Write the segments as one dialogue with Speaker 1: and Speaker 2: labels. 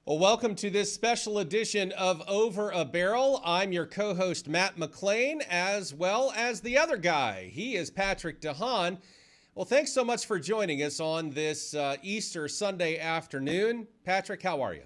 Speaker 1: Well, welcome to this special edition of Over a Barrel. I'm your co-host, Matt McLean, as well as the other guy. He is Patrick DeHaan. Well, thanks so much for joining us on this Easter Sunday afternoon. Patrick, how are you?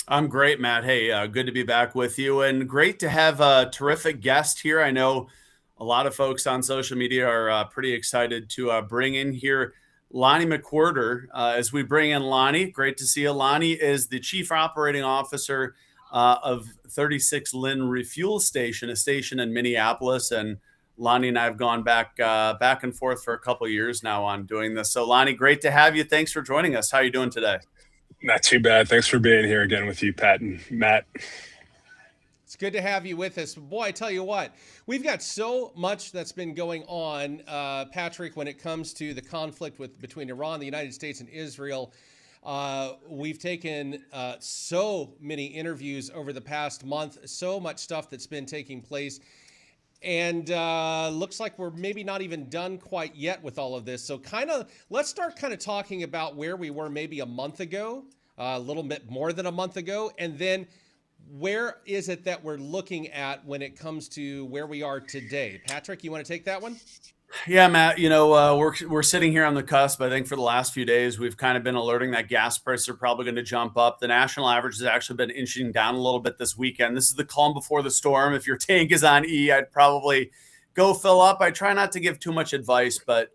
Speaker 2: I'm great, Matt. Hey, good to be back with you, and great to have a terrific guest here. I know a lot of folks on social media are pretty excited to bring in here Lonnie McWhirter. As we bring in Lonnie, great to see you. Lonnie is the Chief Operating Officer of 36 Lynn Refuel Station, a station in Minneapolis, and Lonnie and I have gone back and forth for a couple of years now on doing this. So, Lonnie, great to have you. Thanks for joining us. How are you doing today?
Speaker 3: Not too bad. Thanks for being here again with you, Pat and Matt.
Speaker 1: It's good to have you with us. Boy, I tell you what, we've got so much that's been going on, Patrick, when it comes to the conflict between Iran, the United States, and Israel. We've taken so many interviews over the past month, so much stuff that's been taking place. And looks like we're maybe not even done quite yet with all of this. So let's start talking about where we were maybe a month ago, a little bit more than a month ago, and then where is it that we're looking at when it comes to where we are today? Patrick, you want to take that one?
Speaker 2: Yeah, Matt, we're sitting here on the cusp. I think for the last few days, we've kind of been alerting that gas prices are probably going to jump up. The national average has actually been inching down a little bit this weekend. This is the calm before the storm. If your tank is on E, I'd probably go fill up. I try not to give too much advice, but,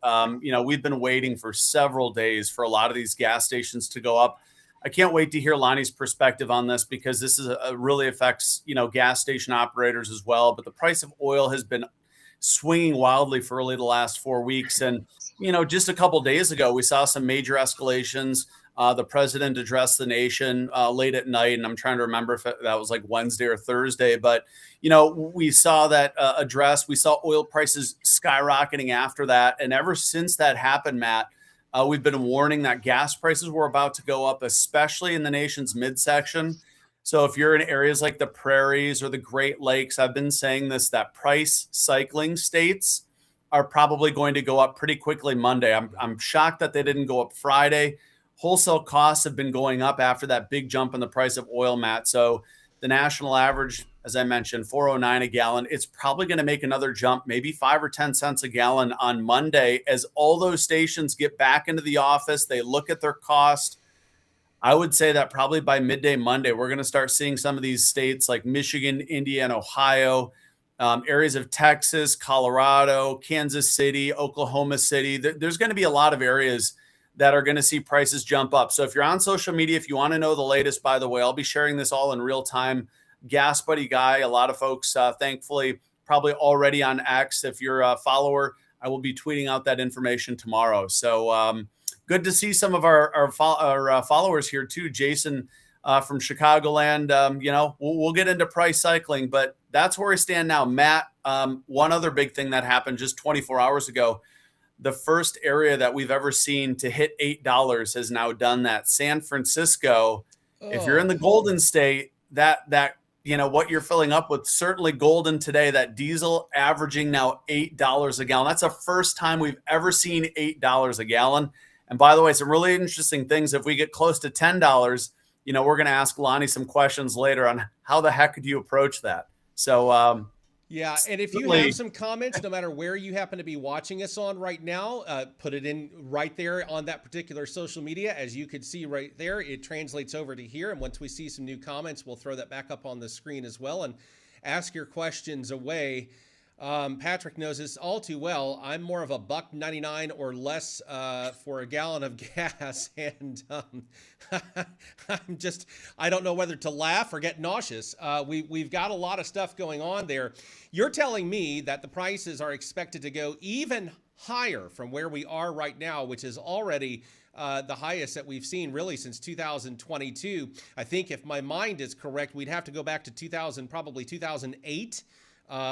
Speaker 2: we've been waiting for several days for a lot of these gas stations to go up. I can't wait to hear Lonnie's perspective on this because this is really affects, gas station operators as well. But the price of oil has been swinging wildly for really the last 4 weeks. And, just a couple days ago, we saw some major escalations. The president addressed the nation late at night, and I'm trying to remember if that was like Wednesday or Thursday. But, we saw that address. We saw oil prices skyrocketing after that. And ever since that happened, Matt, we've been warning that gas prices were about to go up, especially in the nation's midsection. So if you're in areas like the prairies or the Great Lakes, I've been saying this, that price cycling states are probably going to go up pretty quickly Monday. I'm shocked that they didn't go up Friday. Wholesale costs have been going up after that big jump in the price of oil, Matt. So the national average, as I mentioned, 409 a gallon. It's probably going to make another jump, maybe 5 or 10 cents a gallon on Monday as all those stations get back into the office. They look at their cost. I would say that probably by midday Monday, we're going to start seeing some of these states like Michigan, Indiana, Ohio, areas of Texas, Colorado, Kansas City, Oklahoma City. There's going to be a lot of areas that are going to see prices jump up. So if you're on social media, if you want to know the latest, by the way, I'll be sharing this all in real time. Gas Buddy Guy, a lot of folks, thankfully, probably already on X. If you're a follower, I will be tweeting out that information tomorrow. So good to see some of our followers here too. Jason from Chicagoland. We'll get into price cycling, but that's where we stand now. Matt, one other big thing that happened just 24 hours ago. The first area that we've ever seen to hit $8 has now done that. San Francisco. If you're in the Golden State, that what you're filling up with, certainly golden today, that diesel averaging now $8 a gallon. That's the first time we've ever seen $8 a gallon. And by the way, some really interesting things. If we get close to $10, we're going to ask Lonnie some questions later on how the heck do you approach that. So,
Speaker 1: yeah, and if you have some comments, no matter where you happen to be watching us on right now, put it in right there on that particular social media. As you could see right there, it translates over to here. And once we see some new comments, we'll throw that back up on the screen as well and ask your questions away. Patrick knows this all too well. I'm more of a $1.99 or less for a gallon of gas, and I don't know whether to laugh or get nauseous. We've got a lot of stuff going on there. You're telling me that the prices are expected to go even higher from where we are right now, which is already the highest that we've seen really since 2022. I think if my mind is correct, we'd have to go back to probably 2008.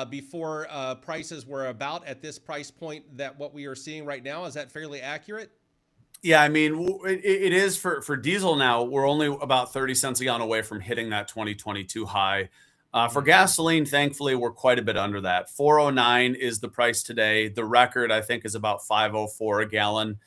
Speaker 1: Before prices were about at this price point that what we are seeing right now. Is that fairly accurate?
Speaker 2: Yeah, I mean, it is for diesel now. We're only about 30 cents a gallon away from hitting that 2022 high. For gasoline, thankfully, we're quite a bit under that. 409 is the price today. The record, I think, is about 504 a gallon.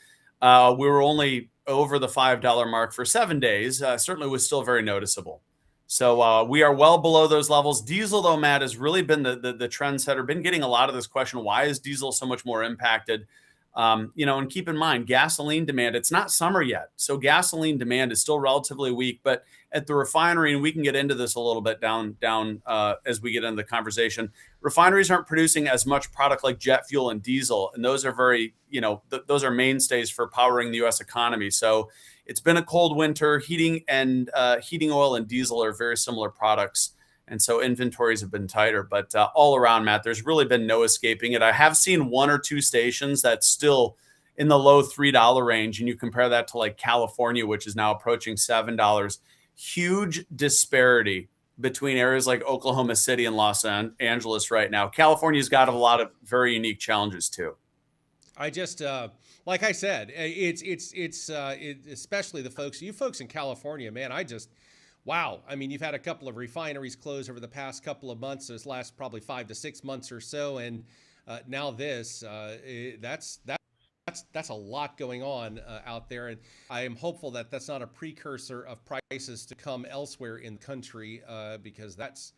Speaker 2: we were only over the $5 mark for 7 days. Certainly was still very noticeable. So we are well below those levels. Diesel, though, Matt, has really been the trendsetter. Been getting a lot of this question: why is diesel so much more impacted? And keep in mind, gasoline demand, it's not summer yet. So gasoline demand is still relatively weak, but at the refinery, and we can get into this a little bit down as we get into the conversation, refineries aren't producing as much product like jet fuel and diesel. And those are very, those are mainstays for powering the U.S. economy. So it's been a cold winter. Heating oil and diesel are very similar products. And so inventories have been tighter, but all around, Matt, there's really been no escaping it. I have seen one or two stations that's still in the low $3 range. And you compare that to like California, which is now approaching $7. Huge disparity between areas like Oklahoma City and Los Angeles right now. California's got a lot of very unique challenges too.
Speaker 1: I just, like I said, it's especially you folks in California, man, wow. I mean, you've had a couple of refineries close over the past couple of months, this last probably 5 to 6 months or so. And now that's a lot going on out there. And I am hopeful that that's not a precursor of prices to come elsewhere in the country, because that's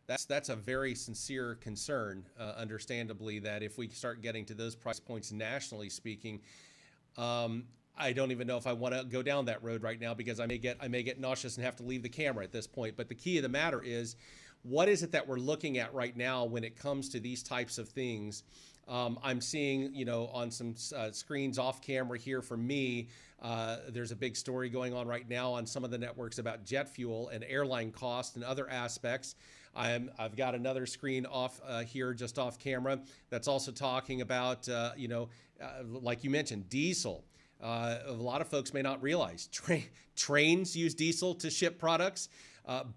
Speaker 1: a very sincere concern, understandably, that if we start getting to those price points nationally speaking, I don't even know if I want to go down that road right now, because I may get nauseous and have to leave the camera at this point. But the key of the matter is, what is it that we're looking at right now when it comes to these types of things? I'm seeing, on some screens off camera here for me, there's a big story going on right now on some of the networks about jet fuel and airline costs and other aspects. I've got another screen off here, just off camera, that's also talking about, like you mentioned, diesel. A lot of folks may not realize trains use diesel to ship products.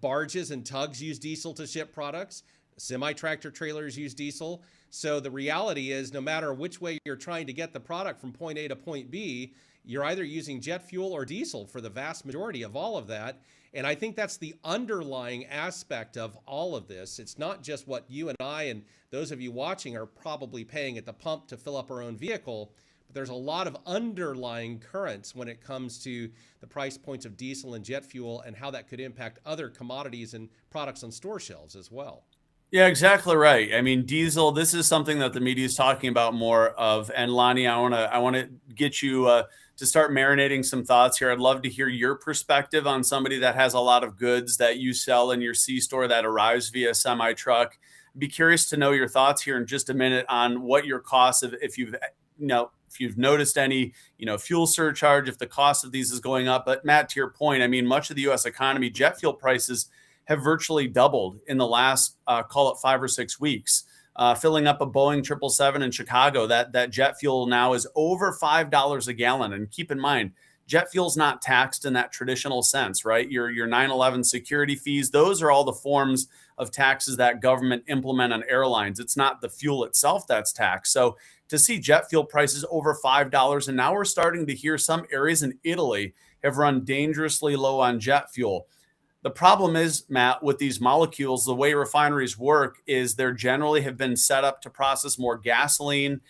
Speaker 1: Barges and tugs use diesel to ship products. Semi-tractor trailers use diesel. So the reality is, no matter which way you're trying to get the product from point A to point B, you're either using jet fuel or diesel for the vast majority of all of that. And I think that's the underlying aspect of all of this. It's not just what you and I and those of you watching are probably paying at the pump to fill up our own vehicle. There's a lot of underlying currents when it comes to the price points of diesel and jet fuel and how that could impact other commodities and products on store shelves as well.
Speaker 2: Yeah, exactly right. I mean, diesel, this is something that the media is talking about more of. And Lonnie, I want to get you to start marinating some thoughts here. I'd love to hear your perspective on somebody that has a lot of goods that you sell in your C-store that arrives via semi-truck. Be curious to know your thoughts here in just a minute on what your costs, if you've noticed any, fuel surcharge, if the cost of these is going up. But Matt, to your point, I mean, much of the U.S. economy, jet fuel prices have virtually doubled in the last, call it 5 or 6 weeks. Filling up a Boeing 777 in Chicago, that jet fuel now is over $5 a gallon. And keep in mind, jet fuel's not taxed in that traditional sense, right? Your 9/11 security fees, those are all the forms of taxes that government implement on airlines. It's not the fuel itself that's taxed. So to see jet fuel prices over $5, and now we're starting to hear some areas in Italy have run dangerously low on jet fuel. The problem is, Matt, with these molecules, the way refineries work is they're generally have been set up to process more gasoline.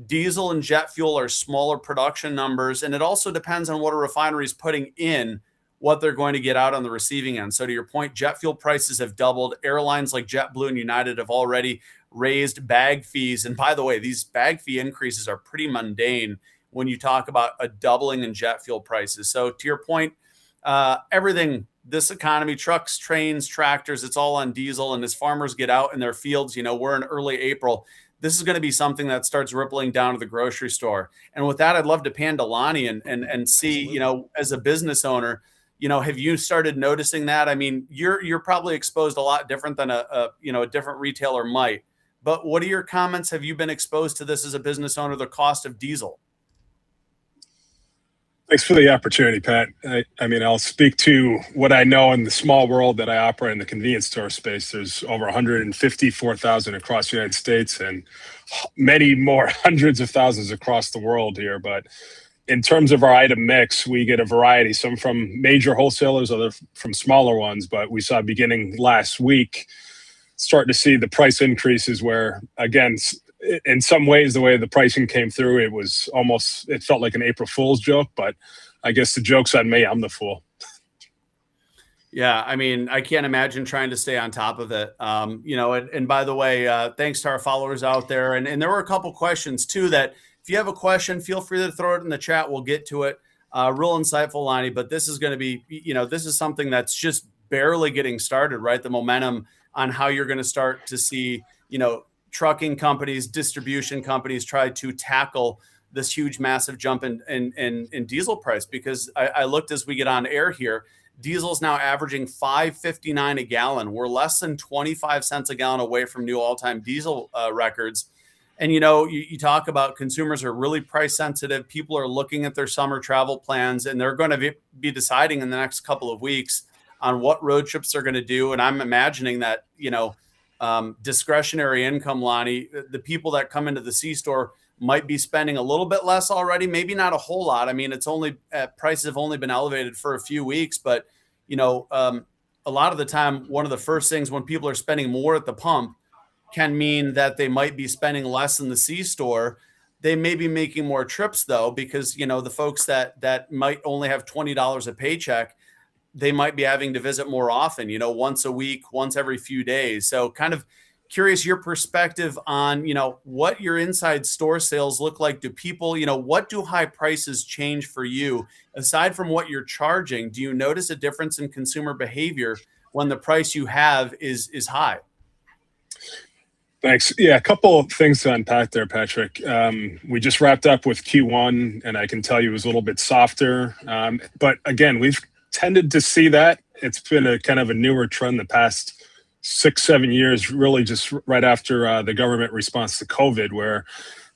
Speaker 2: Diesel and jet fuel are smaller production numbers, and it also depends on what a refinery is putting in, what they're going to get out on the receiving end. So to your point, jet fuel prices have doubled. Airlines like JetBlue and United have already raised bag fees. And by the way, these bag fee increases are pretty mundane when you talk about a doubling in jet fuel prices. So to your point, everything, this economy, trucks, trains, tractors, it's all on diesel. And as farmers get out in their fields, we're in early April. This is going to be something that starts rippling down to the grocery store. And with that, I'd love to pan to Lonnie and see,
Speaker 1: Absolutely.
Speaker 2: As a business owner, have you started noticing that? I mean, you're probably exposed a lot different than a different retailer might. But what are your comments? Have you been exposed to this as a business owner, the cost of diesel?
Speaker 3: Thanks for the opportunity, Pat. I mean, I'll speak to what I know in the small world that I operate in the convenience store space. There's over 154,000 across the United States and many more hundreds of thousands across the world here. But in terms of our item mix, we get a variety, some from major wholesalers, other from smaller ones. But we saw beginning last week, starting to see the price increases where, again, in some ways, the way the pricing came through, it felt like an April Fool's joke, but I guess the joke's on me. I'm the fool.
Speaker 2: Yeah, I mean, I can't imagine trying to stay on top of it. And by the way, thanks to our followers out there. And there were a couple questions too that if you have a question, feel free to throw it in the chat. We'll get to it. Real insightful, Lonnie, but this is going to be, this is something that's just barely getting started, right? The momentum on how you're going to start to see, trucking companies, distribution companies try to tackle this huge, massive jump in diesel price. Because I looked as we get on air here, diesel's now averaging $5.59 a gallon. We're less than 25 cents a gallon away from new all-time diesel records. And, you talk about consumers are really price sensitive. People are looking at their summer travel plans, and they're going to be deciding in the next couple of weeks on what road trips they're going to do. And I'm imagining that, discretionary income, Lonnie, the people that come into the C-store might be spending a little bit less already, maybe not a whole lot. I mean, prices have only been elevated for a few weeks, but, a lot of the time, one of the first things when people are spending more at the pump can mean that they might be spending less in the C-store. They may be making more trips though, because, the folks that might only have $20 a paycheck, they might be having to visit more often, once a week, once every few days. So kind of curious your perspective on, what your inside store sales look like. Do people, what do high prices change for you? Aside from what you're charging, do you notice a difference in consumer behavior when the price you have is high?
Speaker 3: Thanks. Yeah, a couple of things to unpack there, Patrick. We just wrapped up with Q1, and I can tell you it was a little bit softer. But again, we've tended to see that. It's been a kind of a newer trend the past 6-7 years, really just right after the government response to COVID, where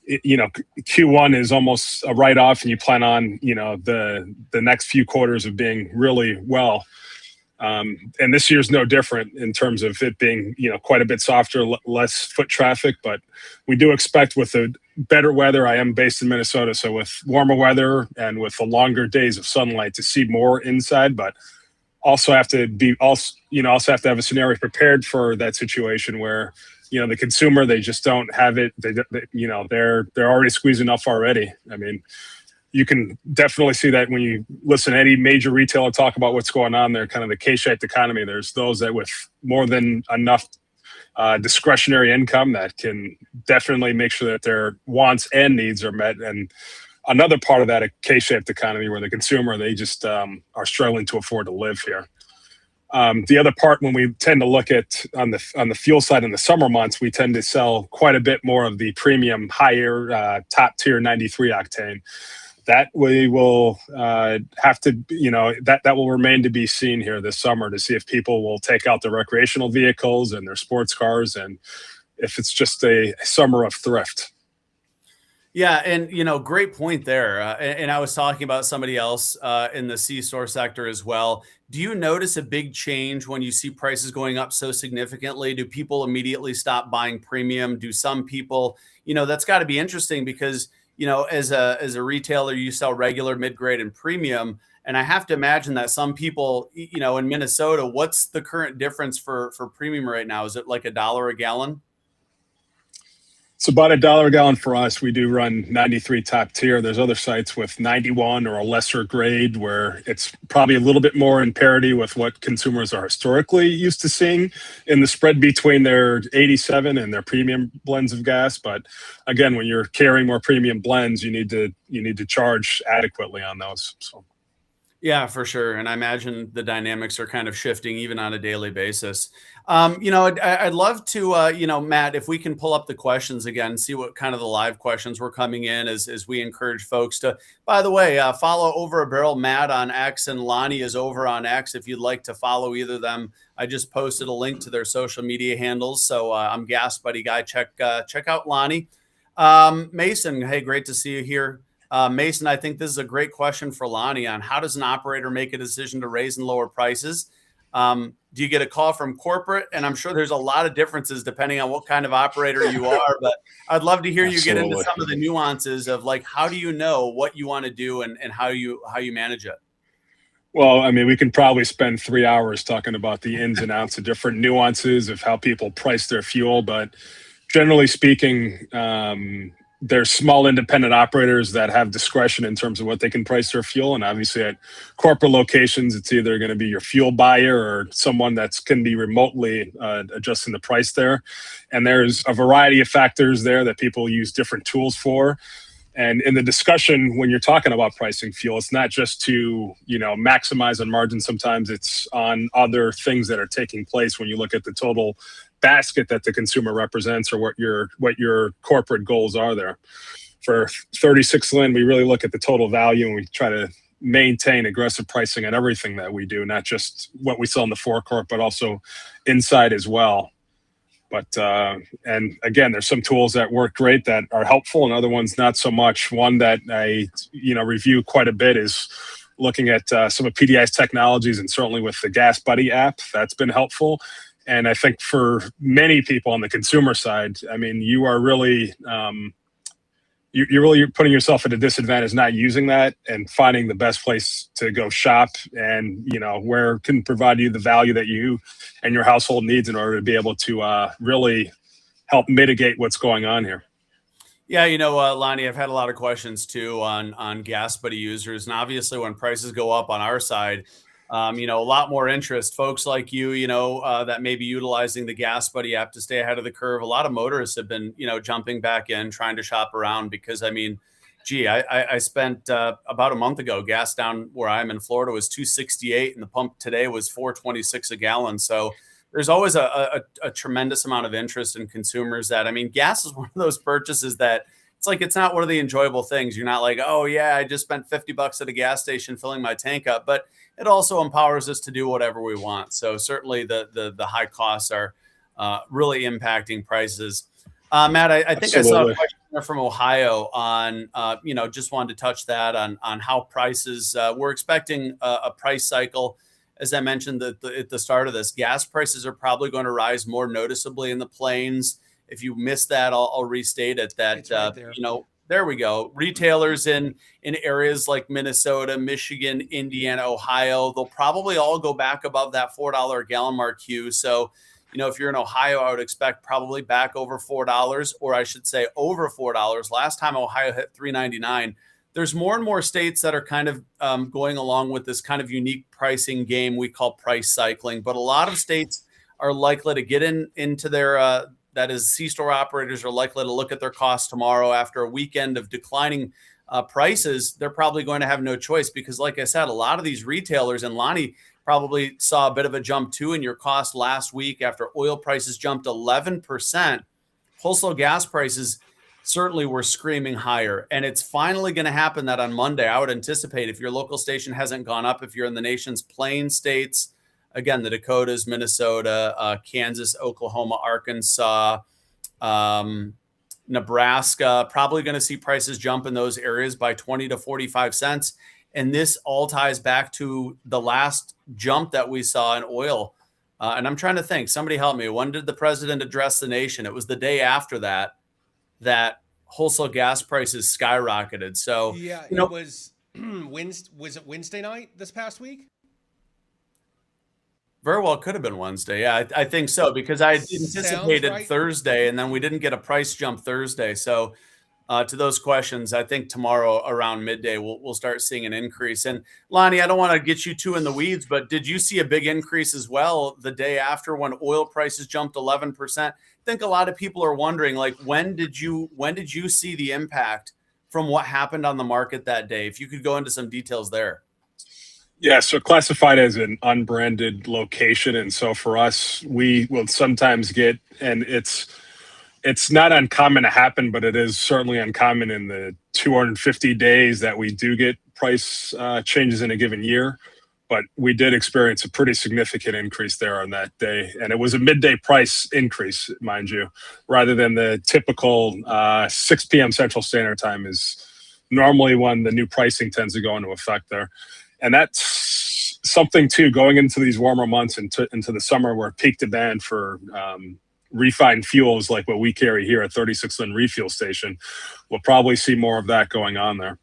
Speaker 3: Q1 is almost a write-off, and you plan on the next few quarters of being really well. And this year's no different in terms of it being quite a bit softer, less foot traffic. But we do expect with the better weather. I am based in Minnesota, so with warmer weather and with the longer days of sunlight, to see more inside, but also have to have a scenario prepared for that situation where the consumer, they just don't have it. They're already squeezing up already. I mean, you can definitely see that when you listen to any major retailer talk about what's going on there, kind of the K-shaped economy. There's those that with more than enough discretionary income that can definitely make sure that their wants and needs are met. And another part of that, a K-shaped economy where the consumer, they just are struggling to afford to live here. The other part, when we tend to look at on the fuel side in the summer months, we tend to sell quite a bit more of the premium, higher, top tier 93 octane. That we will have to, that will remain to be seen here this summer to see if people will take out their recreational vehicles and their sports cars, and if it's just a summer of thrift.
Speaker 2: Yeah. And, great point there. And I was talking about somebody else in the C-store sector as well. Do you notice a big change when you see prices going up so significantly? Do people immediately stop buying premium? Do some people, that's got to be interesting because, as a retailer, you sell regular, mid-grade, and premium. And I have to imagine that some people, in Minnesota, what's the current difference for premium right now? Is it like $1 a gallon?
Speaker 3: It's about $1 a gallon for us. We do run 93 top tier. There's other sites with 91 or a lesser grade where it's probably a little bit more in parity with what consumers are historically used to seeing in the spread between their 87 and their premium blends of gas. But again, when you're carrying more premium blends, you need to charge adequately on those. So.
Speaker 2: Yeah, for sure. And I imagine the dynamics are kind of shifting even on a daily basis. I'd love to, Matt, if we can pull up the questions again, see what kind of the live questions were coming in as we encourage folks to, by the way, follow Over a Barrel Matt on X, and Lonnie is over on X. If you'd like to follow either of them, I just posted a link to their social media handles. So I'm Gas Buddy Guy. Check out Lonnie. Mason, hey, great to see you here. Mason, I think this is a great question for Lonnie on how does an operator make a decision to raise and lower prices? Do you get a call from corporate? And I'm sure there's a lot of differences depending on what kind of operator you are, but I'd love to hear you get into some of the nuances of like, how do you know what you want to do and how you manage it?
Speaker 3: Well, I mean, we can probably spend 3 hours talking about the ins and outs of different nuances of how people price their fuel, but generally speaking, there's small independent operators that have discretion in terms of what they can price their fuel. And obviously at corporate locations, it's either going to be your fuel buyer or someone that can be remotely adjusting the price there. And there's a variety of factors there that people use different tools for. And in the discussion, when you're talking about pricing fuel, it's not just to, maximize on margin. Sometimes it's on other things that are taking place when you look at the total basket that the consumer represents or what your corporate goals are there. For 36 Lin, we really look at the total value and we try to maintain aggressive pricing on everything that we do, not just what we sell in the forecourt, but also inside as well. But, and again, there's some tools that work great that are helpful and other ones not so much. One that I, review quite a bit is looking at some of PDI's technologies, and certainly with the Gas Buddy app, that's been helpful. And I think for many people on the consumer side, I mean, you are really, you're really putting yourself at a disadvantage not using that and finding the best place to go shop and, where it can provide you the value that you and your household needs in order to be able to really help mitigate what's going on here.
Speaker 2: Yeah, Lonnie, I've had a lot of questions too on Gas Buddy users. And obviously when prices go up on our side, a lot more interest. Folks like you, that may be utilizing the Gas Buddy app to stay ahead of the curve. A lot of motorists have been, jumping back in, trying to shop around because, I spent about a month ago, gas down where I'm in Florida was $2.68 and the pump today was $4.26 a gallon. So there's always a tremendous amount of interest in consumers that, gas is one of those purchases that it's not one of the enjoyable things. You're not like, oh yeah, I just spent $50 at a gas station filling my tank up, but it also empowers us to do whatever we want. So certainly the high costs are really impacting prices. Matt, I think Absolutely. I saw a question there from Ohio on, just wanted to touch that on how prices, we're expecting a price cycle. As I mentioned at the start of this, gas prices are probably going to rise more noticeably in the plains. If you missed that, I'll restate it that, right there we go. Retailers in areas like Minnesota, Michigan, Indiana, Ohio, they'll probably all go back above that $4 a gallon mark, Hugh. So, if you're in Ohio, I would expect probably back over $4, or I should say over $4. Last time Ohio hit $3.99. There's more and more states that are kind of going along with this kind of unique pricing game we call price cycling. But a lot of states are likely to get into their that is, C-store operators are likely to look at their costs tomorrow after a weekend of declining prices. They're probably going to have no choice because, like I said, a lot of these retailers, and Lonnie probably saw a bit of a jump too in your cost last week after oil prices jumped 11%. Wholesale gas prices certainly were screaming higher. And it's finally going to happen that on Monday. I would anticipate if your local station hasn't gone up, if you're in the nation's plain states, again, the Dakotas, Minnesota, Kansas, Oklahoma, Arkansas, Nebraska, probably going to see prices jump in those areas by 20 to 45 cents. And this all ties back to the last jump that we saw in oil. And I'm trying to think, somebody help me. When did the president address the nation? It was the day after that wholesale gas prices skyrocketed. So,
Speaker 1: yeah, it was Wednesday night this past week?
Speaker 2: Very well could have been Wednesday. Yeah, I think so, because I anticipated right. Thursday, and then we didn't get a price jump Thursday. So to those questions, I think tomorrow around midday, we'll start seeing an increase. And Lonnie, I don't want to get you too in the weeds, but did you see a big increase as well the day after when oil prices jumped 11%? I think a lot of people are wondering, like, when did you see the impact from what happened on the market that day? If you could go into some details there.
Speaker 3: Yeah, so classified as an unbranded location. And so for us, we will sometimes get, and it's not uncommon to happen, but it is certainly uncommon in the 250 days that we do get price changes in a given year. But we did experience a pretty significant increase there on that day. And it was a midday price increase, mind you, rather than the typical 6 p.m. Central Standard Time is normally when the new pricing tends to go into effect there. And that's something, too, going into these warmer months into the summer where peak demand for refined fuels like what we carry here at 36 Lin Refuel Station, we'll probably see more of that going on there.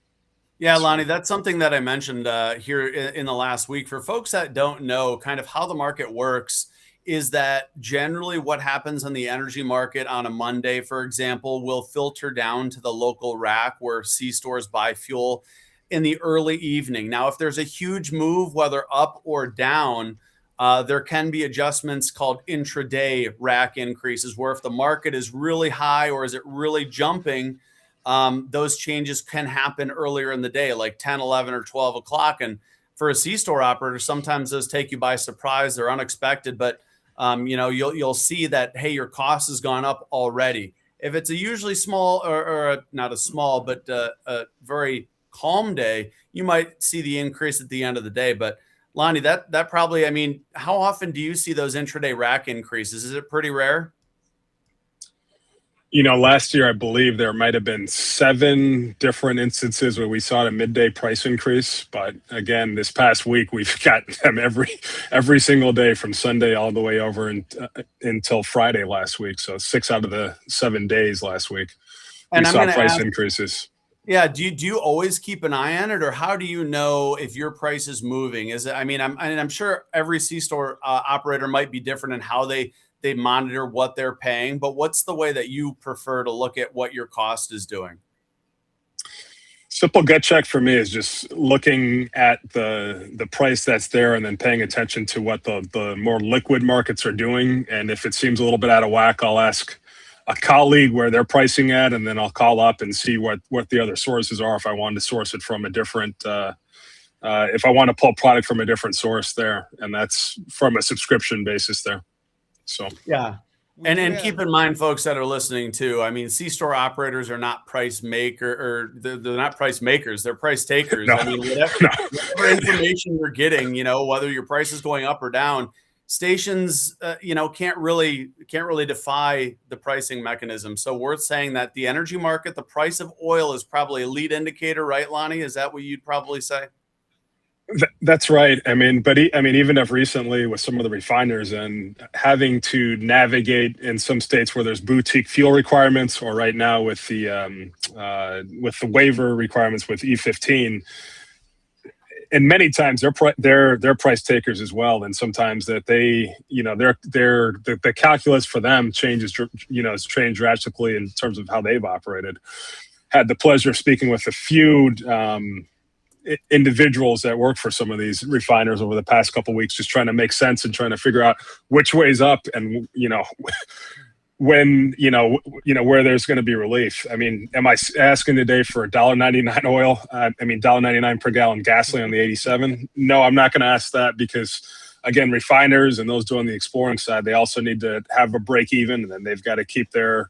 Speaker 2: Yeah, Lonnie, that's something that I mentioned here in the last week. For folks that don't know kind of how the market works is that generally what happens on the energy market on a Monday, for example, will filter down to the local rack where C-stores buy fuel in the early evening. Now, if there's a huge move, whether up or down, there can be adjustments called intraday rack increases, where if the market is really high or is it really jumping, those changes can happen earlier in the day, like 10, 11, or 12 o'clock. And for a C-store operator, sometimes those take you by surprise. They're unexpected, but you'll see that, hey, your cost has gone up already. If it's a usually small or not a small, but a very calm day, you might see the increase at the end of the day. But Lonnie, that probably, I mean, how often do you see those intraday rack increases? Is it pretty rare?
Speaker 3: Last year, I believe there might have been 7 different instances where we saw a midday price increase. But again, this past week, we've got them every single day from Sunday all the way over until Friday last week. So 6 out of the 7 days last week, we saw price increases.
Speaker 2: Yeah. Do you always keep an eye on it, or how do you know if your price is moving? Is it, I'm sure every C-store operator might be different in how they monitor what they're paying, but what's the way that you prefer to look at what your cost is doing?
Speaker 3: Simple gut check for me is just looking at the price that's there and then paying attention to what the more liquid markets are doing. And if it seems a little bit out of whack, I'll ask a colleague where they're pricing at, and then I'll call up and see what the other sources are if I wanted to source it from a different if I want to pull product from a different source there, and that's from a subscription basis there. So
Speaker 2: yeah. And keep in mind, folks that are listening too, I mean, C-store operators are not price maker, or they're not price makers, they're price takers. No, I mean, whatever information you're getting, whether your price is going up or down, stations, can't really defy the pricing mechanism. So worth saying that the energy market, the price of oil is probably a lead indicator, right, Lonnie? Is that what you'd probably say?
Speaker 3: That's right. Even if recently with some of the refiners and having to navigate in some states where there's boutique fuel requirements, or right now with the waiver requirements with E15, and many times they're price takers as well. And sometimes that the calculus for them has changed drastically in terms of how they've operated. Had the pleasure of speaking with a few individuals that work for some of these refiners over the past couple of weeks, just trying to make sense and trying to figure out which way's up and when where there's going to be relief. I mean, am I asking today for $1.99 oil? $1.99 per gallon gasoline on the 87? No, I'm not going to ask that, because again, refiners and those doing the exploring side, they also need to have a break even, and then they've got to keep their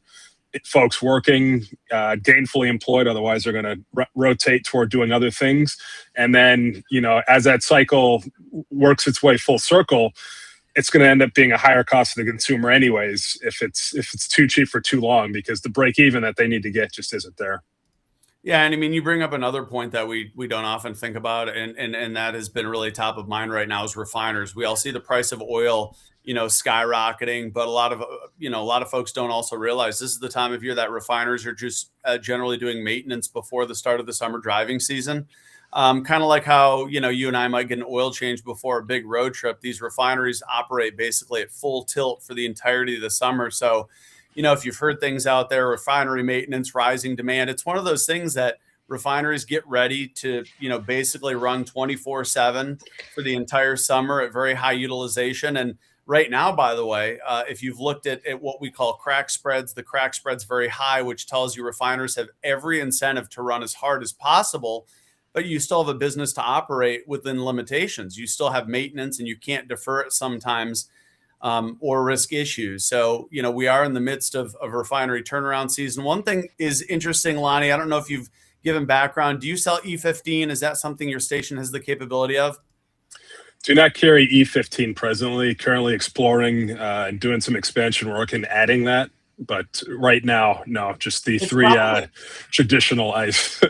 Speaker 3: folks working, gainfully employed. Otherwise, they're going to rotate toward doing other things. And then, as that cycle works its way full circle, it's going to end up being a higher cost to the consumer anyways, if it's too cheap for too long, because the break even that they need to get just isn't there.
Speaker 2: Yeah, and you bring up another point that we don't often think about, and that has been really top of mind right now, is refiners. We all see the price of oil, skyrocketing, but a lot of folks don't also realize this is the time of year that refiners are just generally doing maintenance before the start of the summer driving season. Kind of like how, you and I might get an oil change before a big road trip. These refineries operate basically at full tilt for the entirety of the summer. So, if you've heard things out there, refinery maintenance, rising demand, it's one of those things that refineries get ready to, basically run 24/7 for the entire summer at very high utilization. And right now, by the way, if you've looked at what we call crack spreads, the crack spread's very high, which tells you refiners have every incentive to run as hard as possible, but you still have a business to operate within limitations. You still have maintenance, and you can't defer it sometimes, or risk issues. So, we are in the midst of refinery turnaround season. One thing is interesting, Lonnie, I don't know if you've given background. Do you sell E15? Is that something your station has the capability of?
Speaker 3: Do not carry E15 presently. Currently exploring and doing some expansion work and adding that. But right now, no, just the three traditional ice.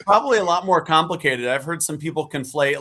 Speaker 2: Probably a lot more complicated. I've heard some people conflate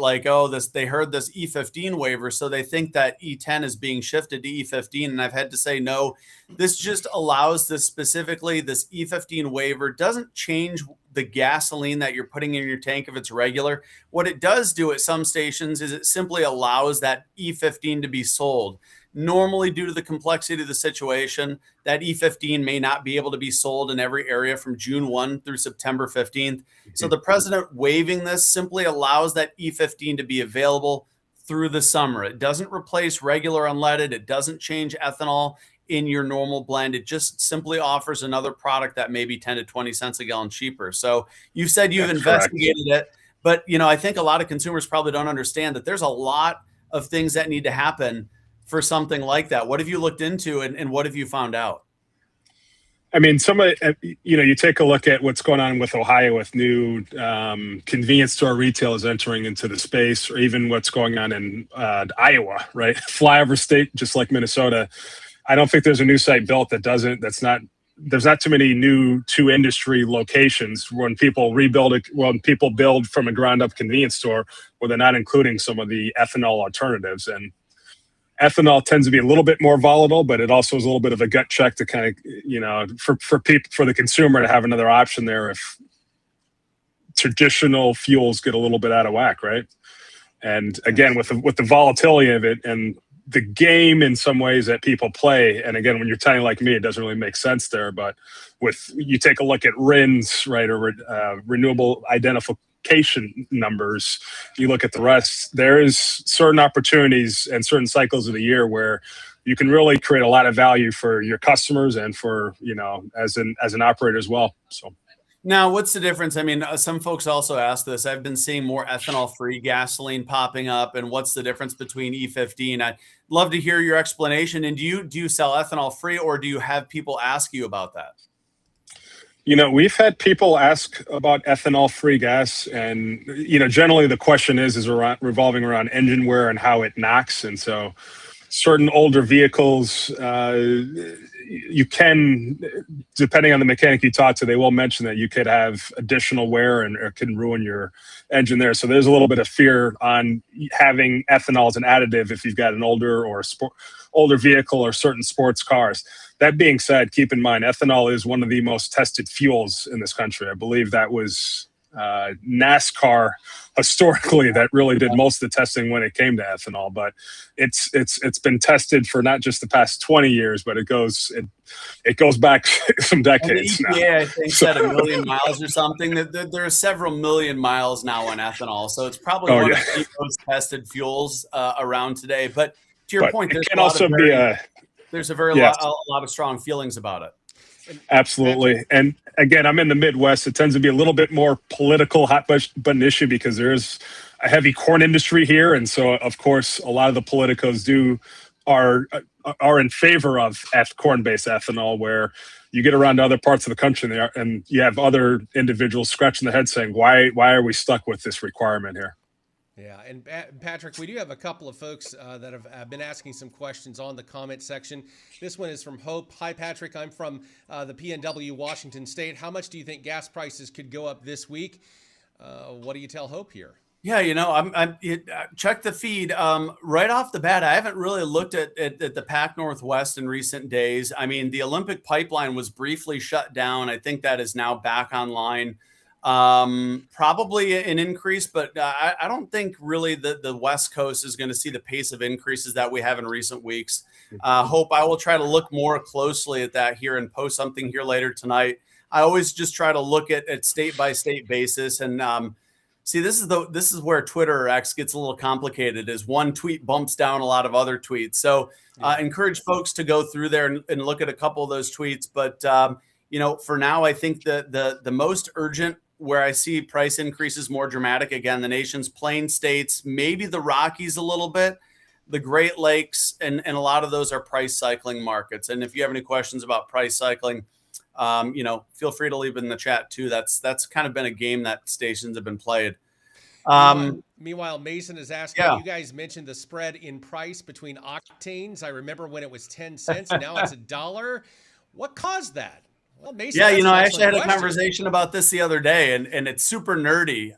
Speaker 2: they heard this E15 waiver, so they think that E10 is being shifted to E15. And I've had to say, no, this just allows this specifically. This E15 waiver doesn't change the gasoline that you're putting in your tank if it's regular. What it does do at some stations is it simply allows that E15 to be sold. Normally, due to the complexity of the situation, that E15 may not be able to be sold in every area from June 1 through September 15th. So the president waiving this simply allows that E15 to be available through the summer. It doesn't replace regular unleaded. It doesn't change ethanol in your normal blend. It just simply offers another product that may be 10 to 20 cents a gallon cheaper. So you've said you've investigated it, but I think a lot of consumers probably don't understand that there's a lot of things that need to happen for something like that. What have you looked into and what have you found out?
Speaker 3: I mean, you take a look at what's going on with Ohio with new convenience store retailers entering into the space, or even what's going on in Iowa, right? Flyover state, just like Minnesota. I don't think there's a new site built there's not too many new to industry locations when people build from a ground up convenience store where they're not including some of the ethanol alternatives. And ethanol tends to be a little bit more volatile, but it also is a little bit of a gut check to kind of, for the consumer to have another option there if traditional fuels get a little bit out of whack, right? And again, with the volatility of it and the game in some ways that people play, and again, when you're tiny like me, it doesn't really make sense there. But you take a look at RINs, right, or renewable identification numbers, you look at the rest, there is certain opportunities and certain cycles of the year where you can really create a lot of value for your customers and for, as an operator as well. So
Speaker 2: now, what's the difference? I mean, some folks also ask this. I've been seeing more ethanol-free gasoline popping up, and what's the difference between E15? I'd love to hear your explanation. And do you sell ethanol-free, or do you have people ask you about that?
Speaker 3: We've had people ask about ethanol-free gas, and generally the question is revolving around engine wear and how it knocks, and so certain older vehicles, you can, depending on the mechanic you talk to, they will mention that you could have additional wear and or can ruin your engine there. So there's a little bit of fear on having ethanol as an additive if you've got an older vehicle or certain sports cars. That being said, keep in mind, ethanol is one of the most tested fuels in this country. I believe that was NASCAR historically that really did most of the testing when it came to ethanol, but it's been tested for not just the past 20 years, but it goes back some decades now.
Speaker 2: Yeah, I think said 1 million miles or something. There are several million miles now on ethanol, so it's probably one of the most tested fuels around today. But to your point, there's a lot of strong feelings about it.
Speaker 3: Absolutely. And again, I'm in the Midwest. It tends to be a little bit more political hot button issue because there is a heavy corn industry here. And so, of course, a lot of the politicos are in favor of corn-based ethanol, where you get around to other parts of the country and you have other individuals scratching their head saying, why are we stuck with this requirement here?
Speaker 1: Yeah, and Patrick, we do have a couple of folks that have been asking some questions on the comment section. This one is from Hope. Hi, Patrick. I'm from the PNW, Washington State. How much do you think gas prices could go up this week? What do you tell Hope here?
Speaker 2: Yeah, I'm check the feed. Right off the bat, I haven't really looked at the Pac Northwest in recent days. I mean, the Olympic pipeline was briefly shut down. I think that is now back online. Probably an increase, but I don't think really the West Coast is going to see the pace of increases that we have in recent weeks. Hope I will try to look more closely at that here and post something here later tonight. I always just try to look at state by state basis and see, this is where Twitter or X gets a little complicated, is one tweet bumps down a lot of other tweets. So encourage folks to go through there and look at a couple of those tweets. But for now, I think the most urgent, where I see price increases more dramatic, again, the nation's plain states, maybe the Rockies a little bit, the Great Lakes, and a lot of those are price cycling markets. And if you have any questions about price cycling, feel free to leave it in the chat too. That's kind of been a game that stations have been played.
Speaker 1: Meanwhile, Mason is asking, you guys mentioned the spread in price between octanes. I remember when it was 10 cents, now it's $1. What caused that? Well, Mason,
Speaker 2: I actually had a conversation about this the other day, and it's super nerdy.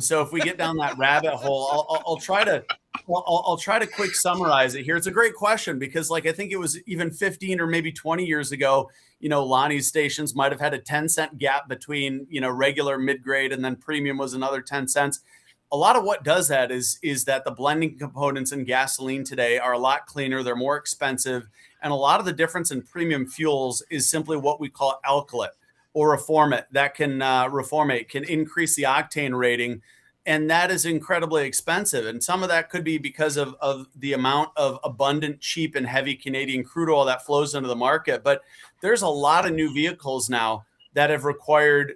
Speaker 2: So if we get down that rabbit hole, I'll try to Well, I'll try to quick summarize it here. It's a great question because, like, I think it was even 15 or maybe 20 years ago, Lonnie's stations might have had a 10-cent gap between, regular, mid-grade, and then premium was another 10 cents. A lot of what does that is that the blending components in gasoline today are a lot cleaner. They're more expensive. And a lot of the difference in premium fuels is simply what we call alkylate or reformate. That can reformate, can increase the octane rating. And that is incredibly expensive. And some of that could be because of the amount of abundant, cheap, and heavy Canadian crude oil that flows into the market. But there's a lot of new vehicles now that have required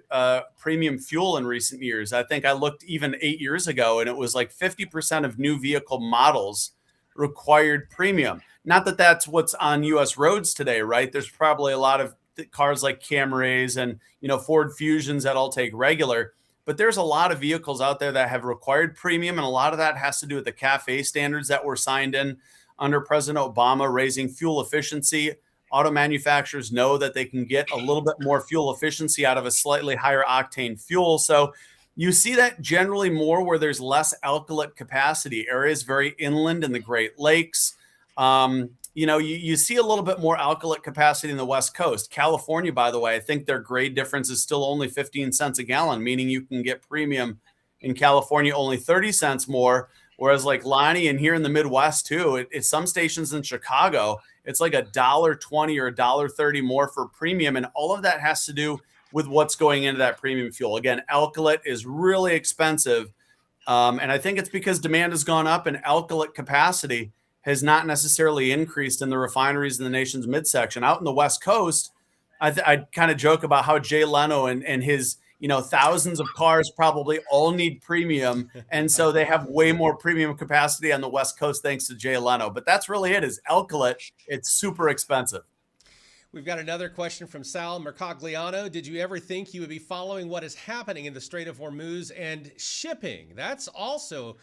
Speaker 2: premium fuel in recent years. I think I looked even 8 years ago, and it was like 50% of new vehicle models required premium. Not that that's what's on U.S. roads today, right? There's probably a lot of cars like Camrys and, Ford Fusions that all take regular. But there's a lot of vehicles out there that have required premium, and a lot of that has to do with the CAFE standards that were signed in under President Obama, raising fuel efficiency. Auto manufacturers know that they can get a little bit more fuel efficiency out of a slightly higher octane fuel. So you see that generally more where there's less alkylate capacity, areas very inland in the Great Lakes. You see a little bit more alkylate capacity in the West Coast. California, by the way, I think their grade difference is still only 15 cents a gallon, meaning you can get premium in California only 30 cents more. Whereas like Lonnie and here in the Midwest too, it's some stations in Chicago, it's like $1.20 or $1.30 more for premium. And all of that has to do with what's going into that premium fuel. Again, alkylate is really expensive. And I think it's because demand has gone up and alkylate capacity has not necessarily increased in the refineries in the nation's midsection. Out in the West Coast, I kind of joke about how Jay Leno and his thousands of cars probably all need premium. And so they have way more premium capacity on the West Coast thanks to Jay Leno. But that's really it, is alkylate. It's super expensive.
Speaker 1: We've got another question from Sal Mercogliano. Did you ever think you would be following what is happening in the Strait of Hormuz and shipping? That's also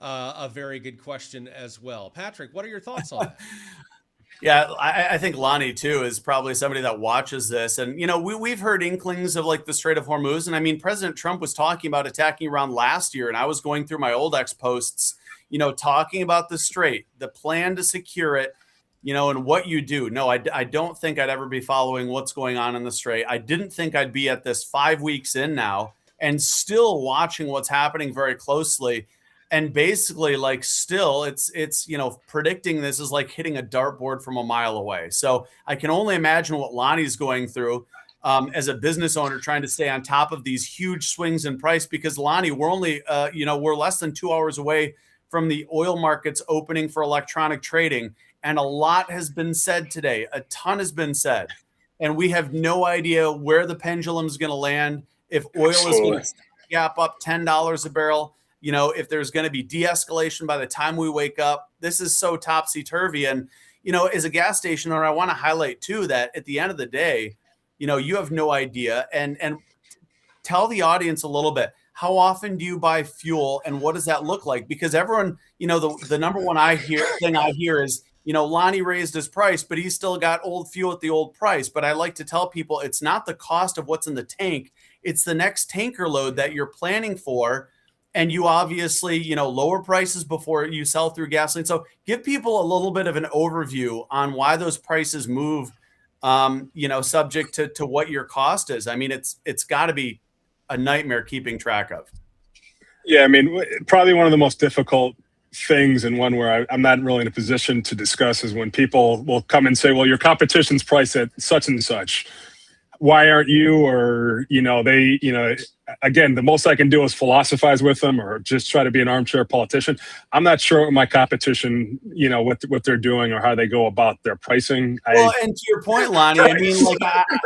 Speaker 1: a very good question as well. Patrick, what are your thoughts on that?
Speaker 2: Yeah, I think Lonnie, too, is probably somebody that watches this. And, we've heard inklings of like the Strait of Hormuz. And I mean, President Trump was talking about attacking Iran last year. And I was going through my old X posts, talking about the Strait, the plan to secure it, and what you do. No, I don't think I'd ever be following what's going on in the Strait. I didn't think I'd be at this 5 weeks in now and still watching what's happening very closely. And basically, like, still, it's predicting this is like hitting a dartboard from a mile away. So I can only imagine what Lonnie's going through as a business owner, trying to stay on top of these huge swings in price. Because Lonnie, we're only, we're less than 2 hours away from the oil markets opening for electronic trading, and a lot has been said today. A ton has been said, and we have no idea where the pendulum is going to land. If oil is going to gap up $10 a barrel. If there's going to be de-escalation by the time we wake up. This is so topsy-turvy. And, as a gas station owner, I want to highlight, too, that at the end of the day, you have no idea. And tell the audience a little bit, how often do you buy fuel and what does that look like? Because everyone, the number one thing I hear is, Lonnie raised his price, but he's still got old fuel at the old price. But I like to tell people it's not the cost of what's in the tank. It's the next tanker load that you're planning for. And you obviously, lower prices before you sell through gasoline. So give people a little bit of an overview on why those prices move, subject to what your cost is. I mean, it's got to be a nightmare keeping track of.
Speaker 3: Yeah, I mean, probably one of the most difficult things, and one where I'm not really in a position to discuss, is when people will come and say, well, your competition's priced at such and such. Why aren't you? Or, again, the most I can do is philosophize with them or just try to be an armchair politician. I'm not sure what my competition, what they're doing or how they go about their pricing.
Speaker 2: Well, and to your point, Lonnie, I mean, like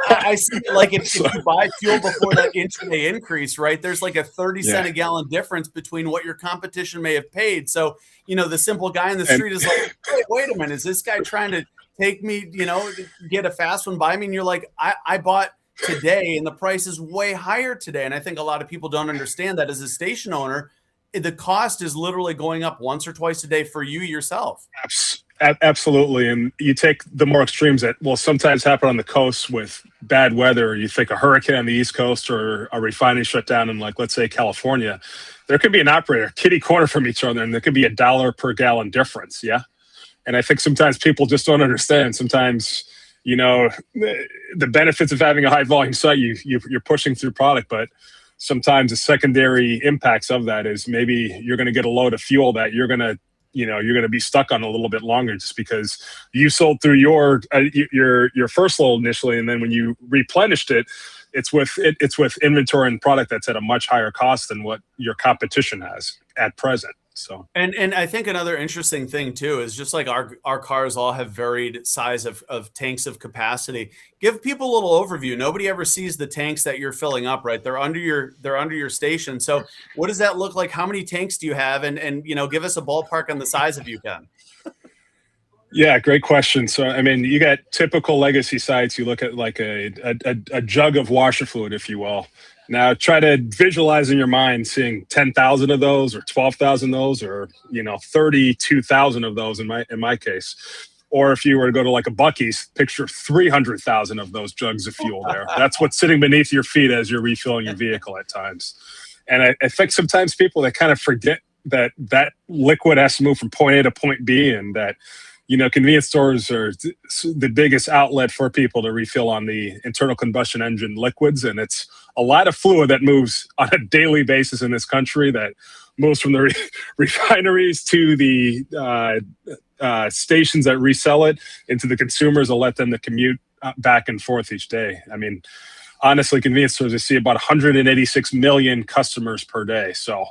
Speaker 2: I see, like if you buy fuel before that intraday increase, right, there's like a 30-cent a gallon difference between what your competition may have paid. So, the simple guy in the street is like, wait a minute, is this guy trying to take me, to get a fast one by me? And you're like, I bought today and the price is way higher today. And I think a lot of people don't understand that as a station owner, the cost is literally going up once or twice a day for you yourself.
Speaker 3: Absolutely. And you take the more extremes that will sometimes happen on the coast with bad weather. You think a hurricane on the East Coast or a refinery shutdown in, like, let's say, California. There could be an operator kitty corner from each other, and there could be $1 per gallon difference. Yeah. And I think sometimes people just don't understand. Sometimes, the benefits of having a high volume site, you're pushing through product, but sometimes the secondary impacts of that is maybe you're going to get a load of fuel that you're going to be stuck on a little bit longer, just because you sold through your first load initially, and then when you replenished it, it's with inventory and product that's at a much higher cost than what your competition has at present. So
Speaker 2: and I think another interesting thing too is just like our cars all have varied size of tanks of capacity. Give people a little overview. Nobody ever sees the tanks that you're filling up, right? They're under your station. So what does that look like? How many tanks do you have? And give us a ballpark on the size if you can.
Speaker 3: Yeah, great question. So, I mean, you got typical legacy sites. You look at like a jug of washer fluid, if you will. Now, try to visualize in your mind seeing 10,000 of those, or 12,000 of those, or 32,000 of those in my case. Or if you were to go to like a Buc-ee's, picture 300,000 of those jugs of fuel there. That's what's sitting beneath your feet as you're refilling your vehicle at times. And I think sometimes people, they kind of forget that liquid has to move from point A to point B, and that convenience stores are the biggest outlet for people to refill on the internal combustion engine liquids. And it's a lot of fluid that moves on a daily basis in this country, that moves from the refineries to the stations that resell it, into the consumers, will let them to commute back and forth each day. I mean, honestly, convenience stores, I see about 186 million customers per day. So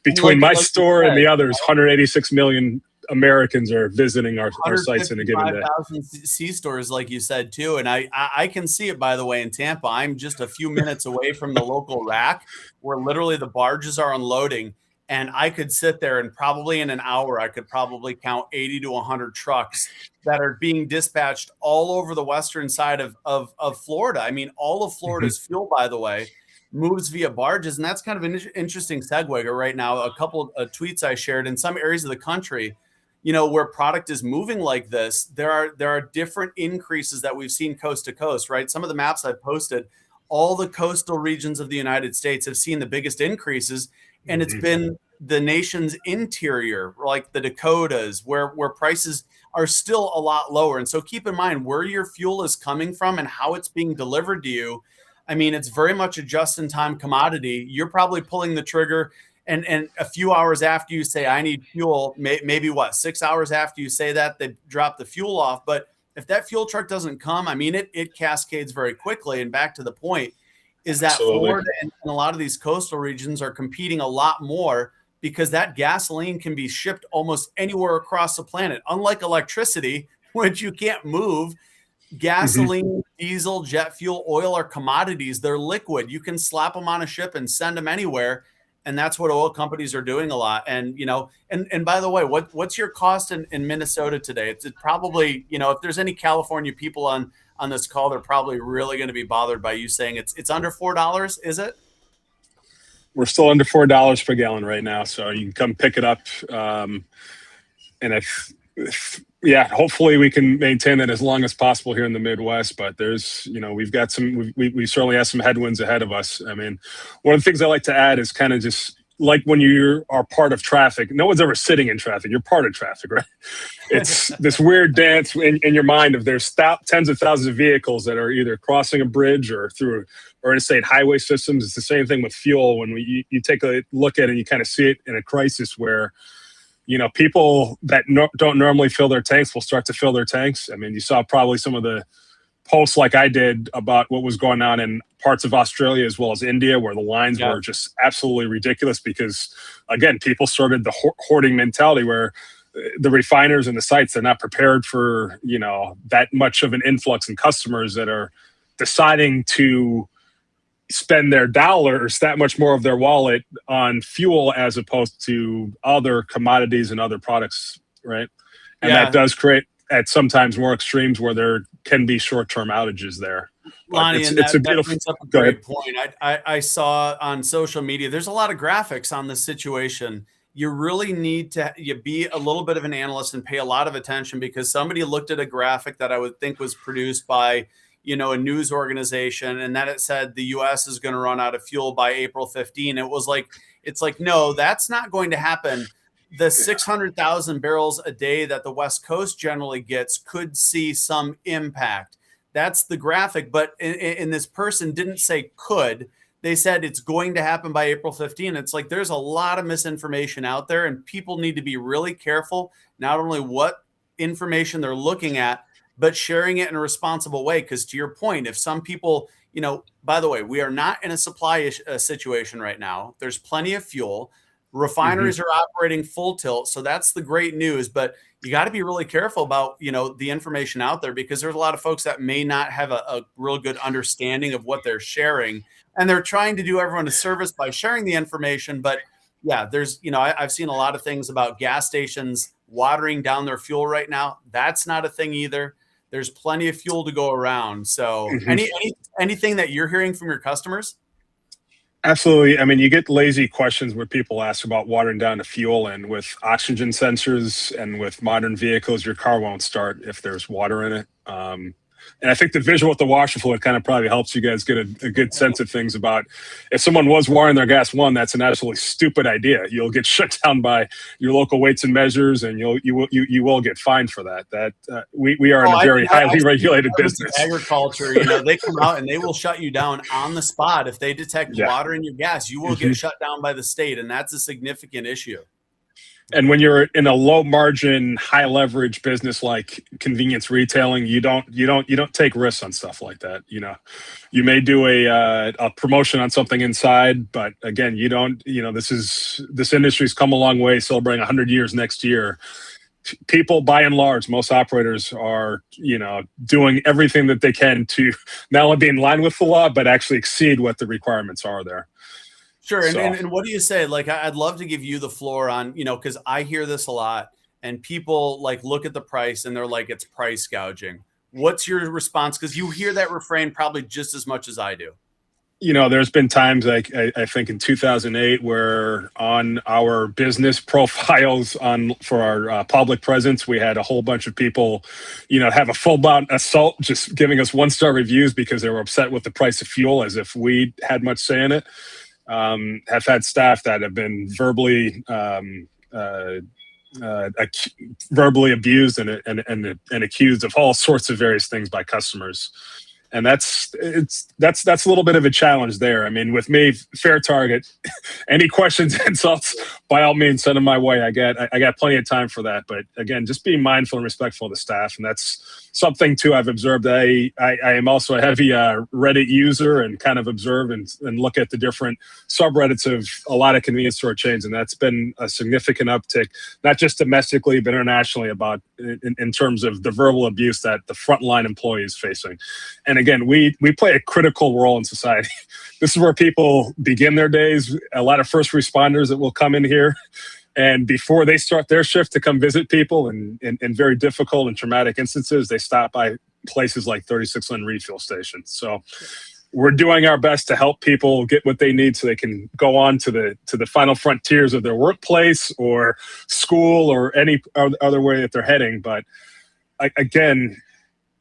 Speaker 3: between my store and the others, 186 million Americans are visiting our sites in a given day.
Speaker 2: 155,000 C-stores, like you said, too. And I can see it, by the way, in Tampa. I'm just a few minutes away from the local rack where literally the barges are unloading. And I could sit there and probably in an hour, I could probably count 80 to 100 trucks that are being dispatched all over the western side of Florida. I mean, all of Florida's fuel, by the way, moves via barges. And that's kind of an interesting segue right now. A couple of tweets I shared in some areas of the country, where product is moving like this, there are different increases that we've seen coast to coast, right? Some of the maps I've posted, all the coastal regions of the United States have seen the biggest increases. And it's been the nation's interior, like the Dakotas, where prices are still a lot lower. And so keep in mind where your fuel is coming from and how it's being delivered to you. I mean, it's very much a just-in-time commodity. You're probably pulling the trigger, and a few hours after you say, I need fuel, maybe 6 hours after you say that, they drop the fuel off. But if that fuel truck doesn't come, I mean, it cascades very quickly. And back to the point is that
Speaker 3: Absolutely.
Speaker 2: Florida and a lot of these coastal regions are competing a lot more, because that gasoline can be shipped almost anywhere across the planet. Unlike electricity, which you can't move, gasoline, diesel, jet fuel, oil are commodities. They're liquid. You can slap them on a ship and send them anywhere. And that's what oil companies are doing a lot. And, and by the way, what's your cost in Minnesota today? It's probably, if there's any California people on this call, they're probably really going to be bothered by you saying it's under $4. Is it?
Speaker 3: We're still under $4 per gallon right now. So you can come pick it up. And hopefully we can maintain that as long as possible here in the Midwest. But there's, we've got we certainly have some headwinds ahead of us. I mean, one of the things I like to add is kind of just like when you are part of traffic, no one's ever sitting in traffic. You're part of traffic, right? It's this weird dance in your mind of there's tens of thousands of vehicles that are either crossing a bridge or through interstate highway systems. It's the same thing with fuel. When you take a look at it and you kind of see it in a crisis where, people that don't normally fill their tanks will start to fill their tanks. I mean, you saw probably some of the posts like I did about what was going on in parts of Australia as well as India, where the lines were just absolutely ridiculous because, again, people started the hoarding mentality where the refiners and the sites, they're not prepared for, that much of an influx in customers that are deciding to spend their dollars, that much more of their wallet, on fuel as opposed to other commodities and other products, right? And that does create at sometimes more extremes where there can be short-term outages there.
Speaker 2: Lonnie, it's a beautiful. That brings up a great point. I saw on social media, there's a lot of graphics on this situation, you really need to be a little bit of an analyst and pay a lot of attention, because somebody looked at a graphic that I would think was produced by, a news organization, and that it said the US is going to run out of fuel by April 15. It's like, no, that's not going to happen. The 600,000 barrels a day that the West Coast generally gets could see some impact. That's the graphic. But in this person didn't say could. They said it's going to happen by April 15. It's like there's a lot of misinformation out there, and people need to be really careful, not only what information they're looking at, but sharing it in a responsible way. Because to your point, if some people, by the way, we are not in a supply situation right now. There's plenty of fuel. Refineries are operating full tilt. So that's the great news. But you got to be really careful about, the information out there, because there's a lot of folks that may not have a real good understanding of what they're sharing. And they're trying to do everyone a service by sharing the information. But yeah, there's, I've seen a lot of things about gas stations watering down their fuel right now. That's not a thing either. There's plenty of fuel to go around. So anything that you're hearing from your customers?
Speaker 3: Absolutely. I mean, you get lazy questions where people ask about watering down the fuel, and with oxygen sensors and with modern vehicles, your car won't start if there's water in it. And I think the visual with the washer fluid kind of probably helps you guys get a good sense of things about if someone was wiring their gas. One, that's an absolutely stupid idea. You'll get shut down by your local weights and measures, and you will get fined for that. We are in a very highly regulated business.
Speaker 2: Agriculture, they come out and they will shut you down on the spot if they detect water in your gas. You will get shut down by the state, and that's a significant issue.
Speaker 3: And when you're in a low margin, high leverage business like convenience retailing, you don't take risks on stuff like that. You may do a promotion on something inside, but again, you don't. This industry's come a long way, celebrating 100 years next year. People, by and large, most operators are, doing everything that they can to not only be in line with the law, but actually exceed what the requirements are there.
Speaker 2: Sure. And what do you say? Like, I'd love to give you the floor on, because I hear this a lot, and people look at the price and they're like, it's price gouging. What's your response? Because you hear that refrain probably just as much as I do.
Speaker 3: There's been times I think in 2008 where on our business profiles for our public presence, we had a whole bunch of people, have a full-blown assault, just giving us 1-star reviews because they were upset with the price of fuel, as if we had much say in it. Have had staff that have been verbally abused and accused of all sorts of various things by customers. And that's a little bit of a challenge there. I mean, with me, fair target. Any questions, insults, by all means, send them my way. I got plenty of time for that. But again, just being mindful and respectful of the staff, and that's something too I've observed. I am also a heavy Reddit user, and kind of observe and look at the different subreddits of a lot of convenience store chains, and that's been a significant uptick, not just domestically but internationally, about in terms of the verbal abuse that the frontline employee is facing. And again, we play a critical role in society. This is where people begin their days. A lot of first responders that will come in here, and before they start their shift to come visit people in very difficult and traumatic instances, they stop by places like 36 Lynn refuel stations. So we're doing our best to help people get what they need so they can go on to the final frontiers of their workplace or school or any other way that they're heading. But again,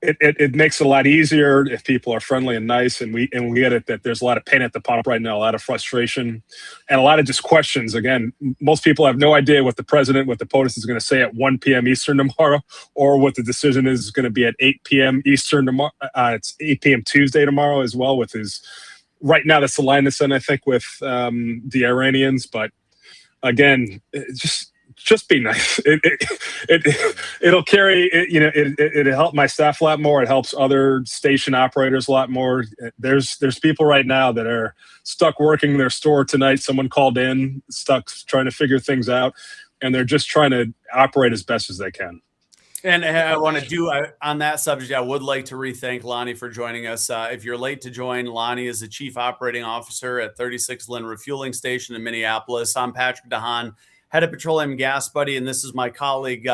Speaker 3: it makes it a lot easier if people are friendly and nice, and we get it that there's a lot of pain at the pump right now, a lot of frustration, and a lot of just questions. Again, most people have no idea what the POTUS is going to say at 1 p.m. Eastern tomorrow, or what the decision is going to be at 8 p.m. Eastern tomorrow. It's 8 p.m. Tuesday tomorrow as well. With right now, that's the line that's in, I think, with the Iranians. But again, just be nice. It'll carry it. It'll help my staff a lot more. It helps other station operators a lot more. There's people right now that are stuck working their store tonight. Someone called in, stuck trying to figure things out, and they're just trying to operate as best as they can.
Speaker 2: And I want to on that subject, I would like to re-thank Lonnie for joining us. If you're late to join, Lonnie is the Chief Operating Officer at 36 Lynn Refueling Station in Minneapolis. I'm Patrick DeHaan, Head of Petroleum Gas Buddy, and this is my colleague,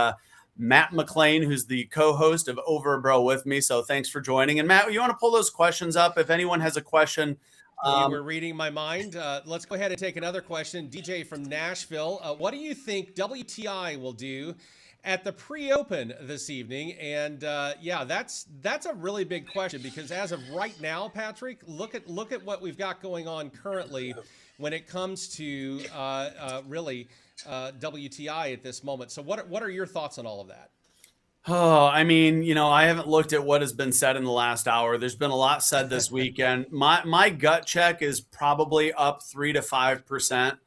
Speaker 2: Matt McLean, who's the co-host of Over a Bro with me. So thanks for joining. And Matt, you want to pull those questions up? If anyone has a question
Speaker 1: You were reading my mind. Let's go ahead and take another question. DJ from Nashville. What do you think WTI will do at the pre-open this evening? And yeah, that's a really big question, because as of right now, Patrick, look at what we've got going on currently when it comes to really WTI at this moment. So what are your thoughts on all of that?
Speaker 2: Oh, I mean, I haven't looked at what has been said in the last hour. There's been a lot said this weekend. My gut check is probably up 3 to 5%.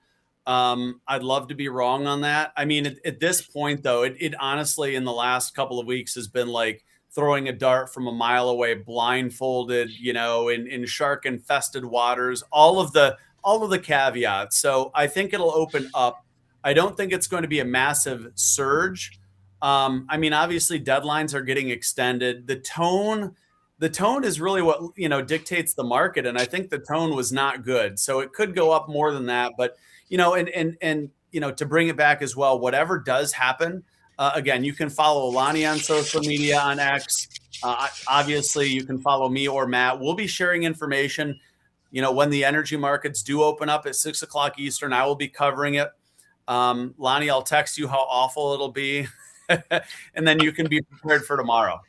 Speaker 2: I'd love to be wrong on that. I mean, at this point, though, it honestly in the last couple of weeks has been like throwing a dart from a mile away, blindfolded, in shark infested waters. All of the caveats. So I think it'll open up. I don't think it's going to be a massive surge. I mean, obviously deadlines are getting extended. The tone is really what, dictates the market. And I think the tone was not good. So it could go up more than that. But, to bring it back as well, whatever does happen, again, you can follow Lonnie on social media on X. Obviously you can follow me or Matt. We'll be sharing information, when the energy markets do open up at 6:00 Eastern. I will be covering it. Lonnie, I'll text you how awful it'll be. And then you can be prepared for tomorrow.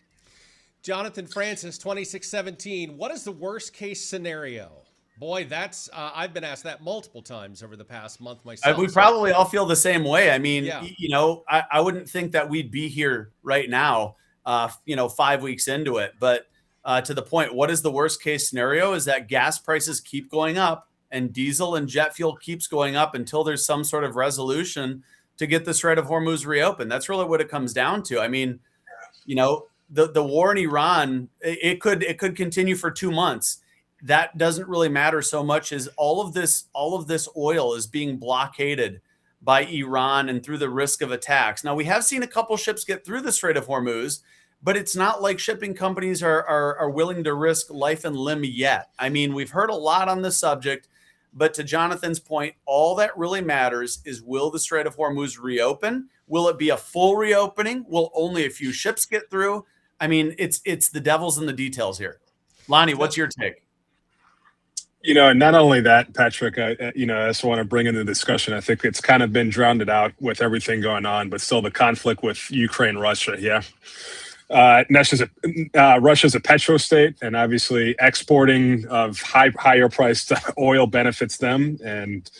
Speaker 1: Jonathan Francis, 2617. What is the worst case scenario? Boy, that's I've been asked that multiple times over the past month myself.
Speaker 2: We probably all feel the same way. I mean,
Speaker 1: Yeah.
Speaker 2: I wouldn't think that we'd be here right now, 5 weeks into it. But to the point, what is the worst case scenario is that gas prices keep going up and diesel and jet fuel keeps going up until there's some sort of resolution to get the Strait of Hormuz reopened. That's really what it comes down to. I mean, the war in Iran, it could continue for 2 months. That doesn't really matter so much as all of this oil is being blockaded by Iran and through the risk of attacks. Now, we have seen a couple ships get through the Strait of Hormuz, but it's not like shipping companies are willing to risk life and limb yet. I mean, we've heard a lot on the subject. But to Jonathan's point, all that really matters is, will the Strait of Hormuz reopen? Will it be a full reopening? Will only a few ships get through? I mean, it's the devil's in the details here. Lonnie, what's your take?
Speaker 3: And not only that, Patrick, I just want to bring into the discussion. I think it's kind of been drowned out with everything going on, but still the conflict with Ukraine, Russia. Yeah. Russia's a petro state, and obviously exporting of higher priced oil benefits them. And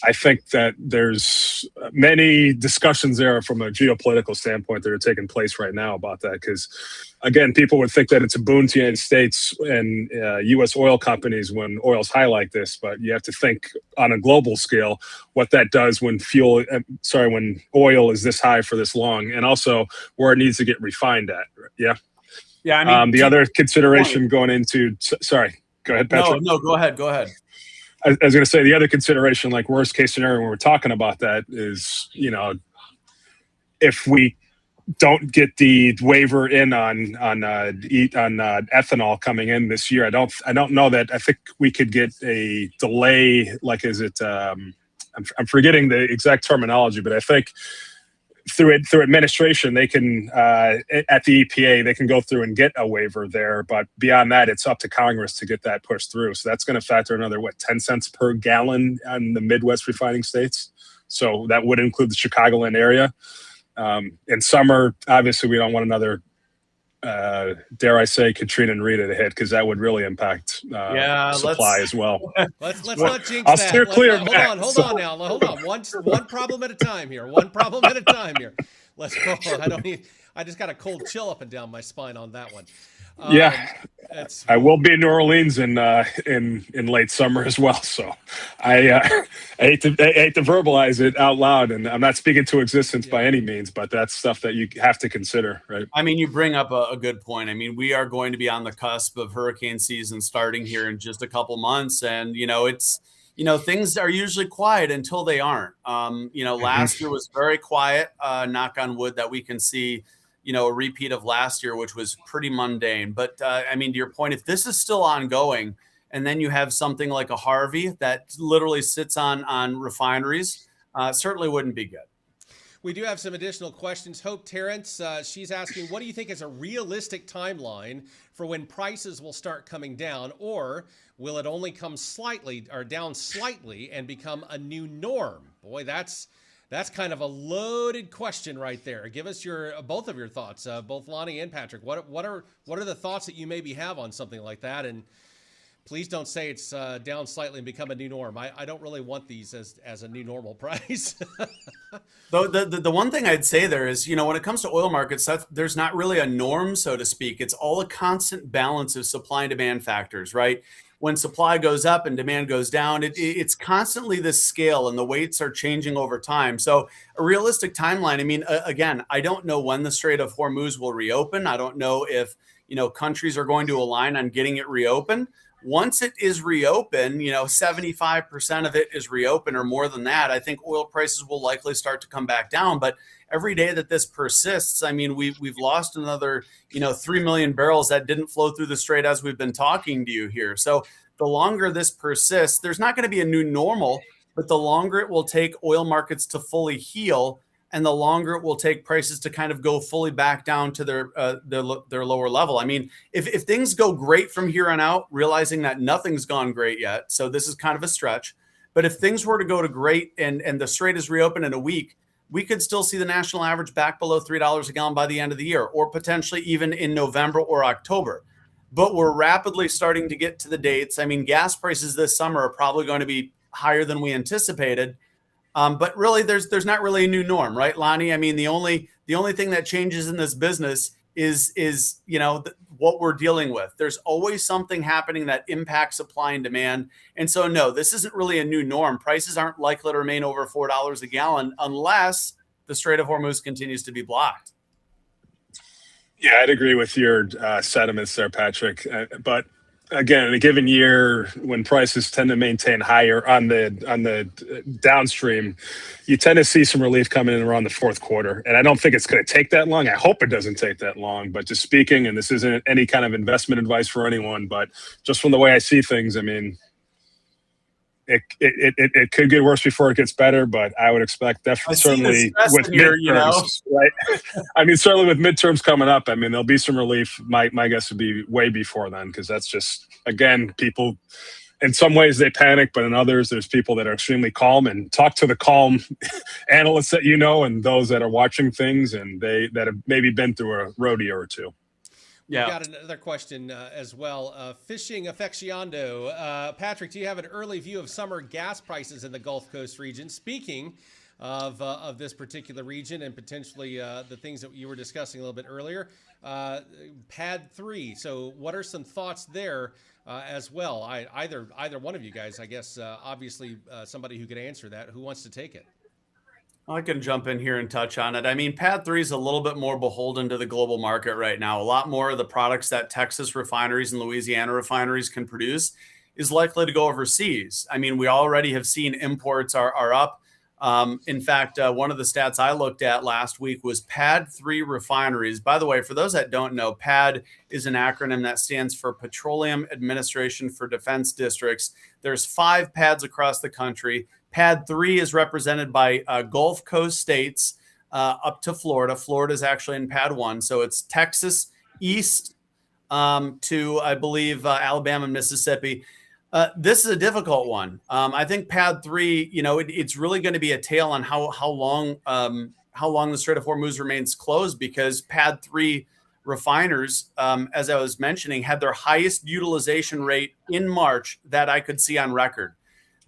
Speaker 3: I think that there's many discussions there from a geopolitical standpoint that are taking place right now about that. Because, again, people would think that it's a boon to the United States and U.S. oil companies when oil's high like this. But you have to think on a global scale what that does when when oil is this high for this long, and also where it needs to get refined at. Yeah.
Speaker 2: Yeah. I mean,
Speaker 3: the other consideration going into, sorry, go ahead, Patrick.
Speaker 2: No, go ahead.
Speaker 3: I was going to say the other consideration, like worst case scenario, when we're talking about that is, if we don't get the waiver in on ethanol coming in this year, I don't know that. I think we could get a delay. Like, is it? I'm forgetting the exact terminology, but I think through administration, they can at the EPA they can go through and get a waiver there. But beyond that, it's up to Congress to get that pushed through. So that's going to factor another 10 cents per gallon on the Midwest refining states. So that would include the Chicagoland area. In summer, obviously, we don't want another, dare I say, Katrina and Rita to hit, because that would really impact supply as well.
Speaker 1: Let's not jinx
Speaker 3: I'll
Speaker 1: that.
Speaker 3: steer clear.
Speaker 1: Hold on now. Hold on. One problem at a time here. Let's go. I just got a cold chill up and down my spine on that one. I will be in New Orleans in late summer as well. So I hate to verbalize it out loud, and I'm not speaking to existence by any means, but that's stuff that you have to consider, right?
Speaker 2: I mean, you bring up a good point. I mean, we are going to be on the cusp of hurricane season starting here in just a couple months, and it's things are usually quiet until they aren't. Last year was very quiet. Knock on wood that we can see a repeat of last year, which was pretty mundane. But I mean, to your point, if this is still ongoing, and then you have something like a Harvey that literally sits on refineries, certainly wouldn't be good.
Speaker 1: We do have some additional questions. Hope Terrence, she's asking, what do you think is a realistic timeline for when prices will start coming down, or will it only come slightly or down slightly and become a new norm? Boy, that's kind of a loaded question right there. Give us both of your thoughts, both Lonnie and Patrick. What are the thoughts that you maybe have on something like that? And please don't say it's down slightly and become a new norm. I don't really want these as a new normal price.
Speaker 2: The one thing I'd say there is, when it comes to oil markets, there's not really a norm, so to speak. It's all a constant balance of supply and demand factors, right? When supply goes up and demand goes down, it's constantly this scale, and the weights are changing over time. So a realistic timeline, again, I don't know when the Strait of Hormuz will reopen. I don't know if, countries are going to align on getting it reopened. Once it is reopened, 75% of it is reopened or more than that, I think oil prices will likely start to come back down. But every day that this persists, we've lost another, 3 million barrels that didn't flow through the Strait as we've been talking to you here. So the longer this persists, there's not going to be a new normal, but the longer it will take oil markets to fully heal, and the longer it will take prices to kind of go fully back down to their lower level. If things go great from here on out, realizing that nothing's gone great yet, so this is kind of a stretch, but if things were to go to great and the Strait is reopened in a week, we could still see the national average back below $3 a gallon by the end of the year, or potentially even in November or October. But we're rapidly starting to get to the dates. Gas prices this summer are probably going to be higher than we anticipated. But really, there's not really a new norm, right, Lonnie? The only thing that changes in this business is what we're dealing with. There's always something happening that impacts supply and demand. And so, no, this isn't really a new norm. Prices aren't likely to remain over $4 a gallon unless the Strait of Hormuz continues to be blocked.
Speaker 3: Yeah, I'd agree with your sentiments there, Patrick. But again, in a given year, when prices tend to maintain higher on the downstream, you tend to see some relief coming in around the fourth quarter. And I don't think it's going to take that long. I hope it doesn't take that long. But just speaking, and this isn't any kind of investment advice for anyone, but just from the way I see things, it could get worse before it gets better, but I would expect certainly with midterms, right? Certainly with midterms coming up, there'll be some relief. My guess would be way before then, because that's just, again, people, in some ways they panic, but in others, there's people that are extremely calm, and talk to the calm analysts that and those that are watching things, and that have maybe been through a rodeo or two.
Speaker 1: Yeah. We've got another question as well. Fishing aficionado. Patrick, do you have an early view of summer gas prices in the Gulf Coast region? Speaking of this particular region and potentially the things that you were discussing a little bit earlier, PADD 3. So what are some thoughts there as well? Either one of you guys, I guess, obviously somebody who could answer that. Who wants to take it?
Speaker 2: I can jump in here and touch on it. PADD 3 is a little bit more beholden to the global market right now. A lot more of the products that Texas refineries and Louisiana refineries can produce is likely to go overseas. We already have seen imports are up. In fact, one of the stats I looked at last week was PADD 3 refineries. By the way, for those that don't know, PADD is an acronym that stands for Petroleum Administration for Defense Districts. There's 5 PADDs across the country. PADD 3 is represented by Gulf Coast states up to Florida. Florida is actually in PADD 1. So it's Texas east to, I believe, Alabama and Mississippi. This is a difficult one. I think PADD 3, it's really going to be a tale on how long the Strait of Hormuz remains closed, because PADD 3 refiners, as I was mentioning, had their highest utilization rate in March that I could see on record.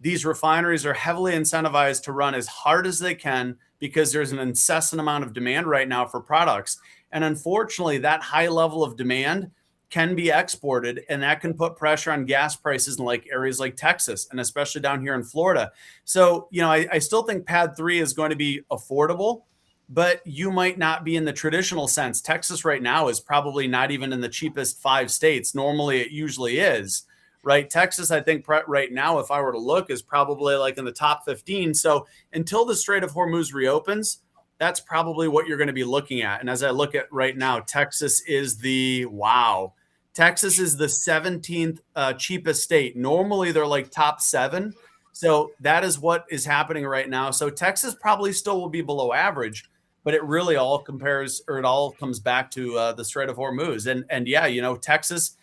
Speaker 2: These refineries are heavily incentivized to run as hard as they can because there's an incessant amount of demand right now for products. And unfortunately, that high level of demand can be exported, and that can put pressure on gas prices in areas like Texas, and especially down here in Florida. So, I still think PADD 3 is going to be affordable, but you might not be in the traditional sense. Texas right now is probably not even in the cheapest 5 states. Normally it usually is. Right. Texas, I think right now, if I were to look, is probably in the top 15. So until the Strait of Hormuz reopens, that's probably what you're going to be looking at. And as I look at right now, Texas is the 17th cheapest state. Normally they're top 7. So that is what is happening right now. So Texas probably still will be below average, but it really all compares, or it all comes back to the Strait of Hormuz. And yeah, Texas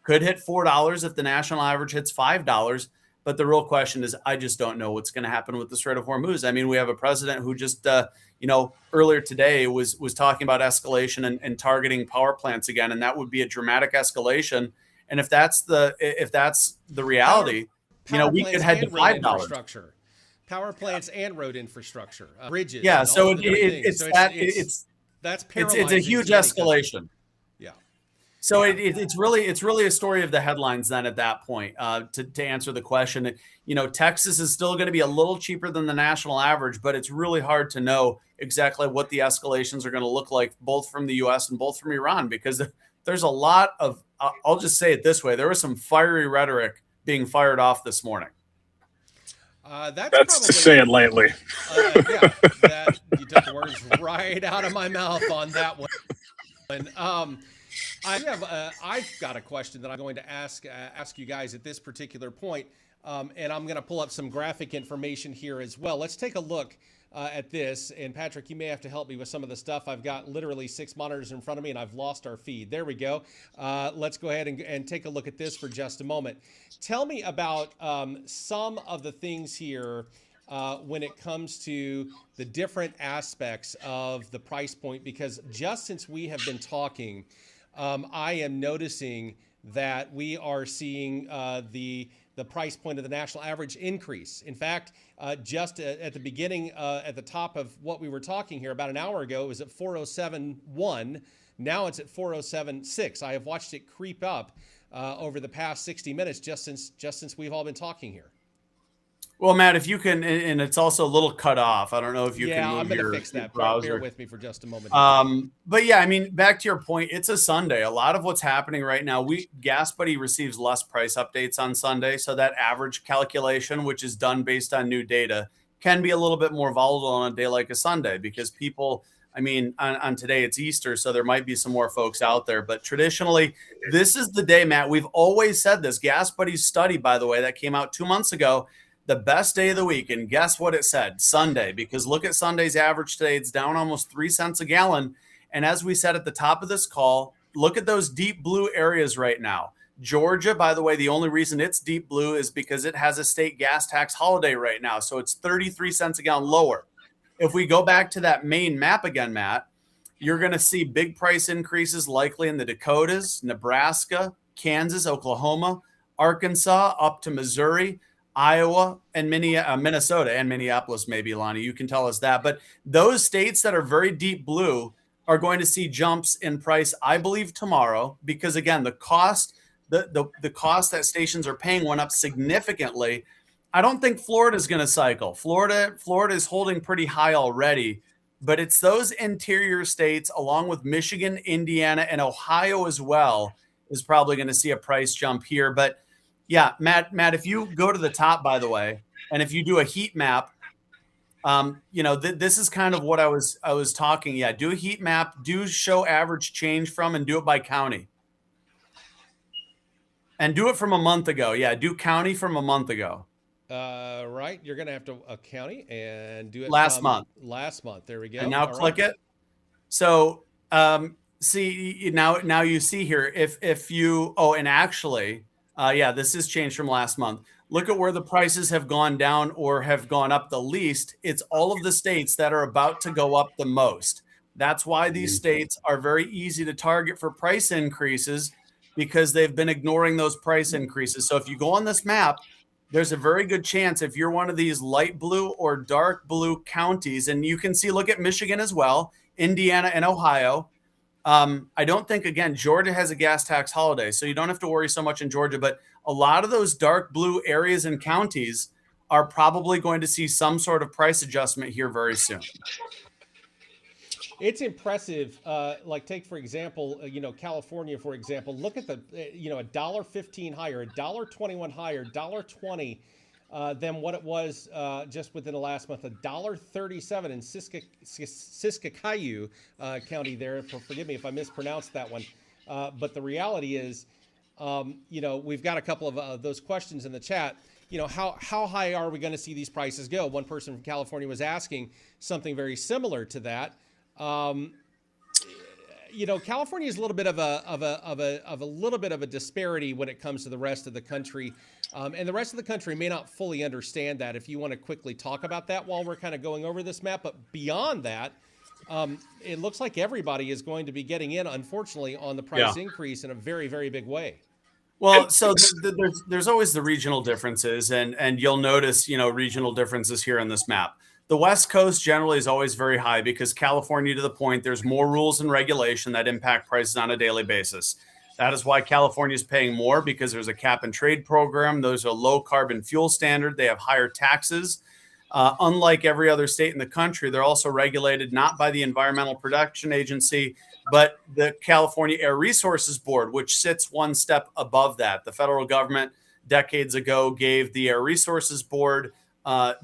Speaker 2: could hit $4 if the national average hits $5. But the real question is, I just don't know what's going to happen with the Strait of Hormuz. I mean, we have a president who just, earlier today was talking about escalation and targeting power plants again, and that would be a dramatic escalation. And if that's the reality, we could head to $5.
Speaker 1: Power plants and road infrastructure, bridges.
Speaker 2: Yeah, so
Speaker 1: it's
Speaker 2: a huge escalation.
Speaker 1: Yeah.
Speaker 2: So it's really a story of the headlines then at that point. To answer the question, Texas is still going to be a little cheaper than the national average, but it's really hard to know exactly what the escalations are going to look like, both from the U.S. and both from Iran, because there's a lot of, I'll just say it this way, there was some fiery rhetoric being fired off this morning.
Speaker 3: That's probably, to say it lightly.
Speaker 1: You took the words right out of my mouth on that one. I've got a question that I'm going to ask you guys at this particular point, and I'm going to pull up some graphic information here as well. Let's take a look at this, and Patrick, you may have to help me with some of the stuff. I've got literally 6 monitors in front of me, and I've lost our feed. There we go. Let's go ahead and take a look at this for just a moment. Tell me about some of the things here when it comes to the different aspects of the price point, because just since we have been talking, I am noticing that we are seeing the price point of the national average increase. In fact, just at the beginning, at the top of what we were talking here about an hour ago, it was at 407.1. Now it's at 407.6. I have watched it creep up over the past 60 minutes just since we've all been talking here.
Speaker 2: Well, Matt, if you can, and it's also a little cut off. I don't know if you can move
Speaker 1: I'm going to fix that. Bear with me for just a moment.
Speaker 2: But yeah, I mean, back to your point, it's a Sunday. A lot of what's happening right now, GasBuddy receives less price updates on Sunday, so that average calculation, which is done based on new data, can be a little bit more volatile on a day like a Sunday because people, I mean, on today it's Easter, so there might be some more folks out there. But traditionally, this is the day, Matt. We've always said this. GasBuddy's study, by the way, that came out 2 months ago, the best day of the week. And guess what it said? Sunday. Because look at Sunday's average today. It's down almost 3 cents a gallon. And as we said at the top of this call, look at those deep blue areas right now. Georgia, by the way, the only reason it's deep blue is because it has a state gas tax holiday right now. So it's 33 cents a gallon lower. If we go back to that main map again, Matt, you're going to see big price increases likely in the Dakotas, Nebraska, Kansas, Oklahoma, Arkansas, up to Missouri, Iowa, and Minnesota, and Minneapolis, maybe, Lonnie. You can tell us that. But those states that are very deep blue are going to see jumps in price, I believe, tomorrow, because, again, the cost that stations are paying went up significantly. I don't think Florida is going to cycle. Florida is holding pretty high already, but it's those interior states, along with Michigan, Indiana, and Ohio as well, is probably going to see a price jump here. But yeah, Matt, if you go to the top, by the way, and if you do a heat map, this is kind of what I was talking. Yeah, do a heat map, do show average change from, and do it by county. And do it from a month ago. Yeah, do county from a month ago.
Speaker 1: Right. You're going to have to county and do it
Speaker 2: last month.
Speaker 1: Last month. There we go.
Speaker 2: And now click it. So see now you see here if you and actually. This is changed from last month. Look at where the prices have gone down or have gone up the least. It's all of the states that are about to go up the most. That's why these states are very easy to target for price increases, because they've been ignoring those price increases. So if you go on this map, there's a very good chance if you're one of these light blue or dark blue counties, and you can see, look at Michigan as well, Indiana and Ohio. I don't think, again, Georgia has a gas tax holiday, so you don't have to worry so much in Georgia, but a lot of those dark blue areas and counties are probably going to see some sort of price adjustment here very soon.
Speaker 1: It's impressive. Like take, for example, California, for example, look at the, $1.15 higher, $1.21 higher, $1.20 than what it was just within the last month. $1.37 in Siskiyou County there. Forgive me if I mispronounced that one. But the reality is, we've got a couple of those questions in the chat. how high are we going to see these prices go? One person from California was asking something very similar to that. California is a little bit of a little bit of a disparity when it comes to the rest of the country, and the rest of the country may not fully understand that. If you want to quickly talk about that while we're kind of going over this map, but beyond that, it looks like everybody is going to be getting in, unfortunately, on the price increase in a very, very big way.
Speaker 2: Well, so there's always the regional differences, and you'll notice, regional differences here on this map. The West Coast generally is always very high because California, to the point, there's more rules and regulation that impact prices on a daily basis. That is why California is paying more, because there's a cap and trade program. Those are low carbon fuel standard. They have higher taxes. Unlike every other state in the country, they're also regulated not by the Environmental Protection Agency, but the California Air Resources Board, which sits one step above that. The federal government decades ago gave the Air Resources Board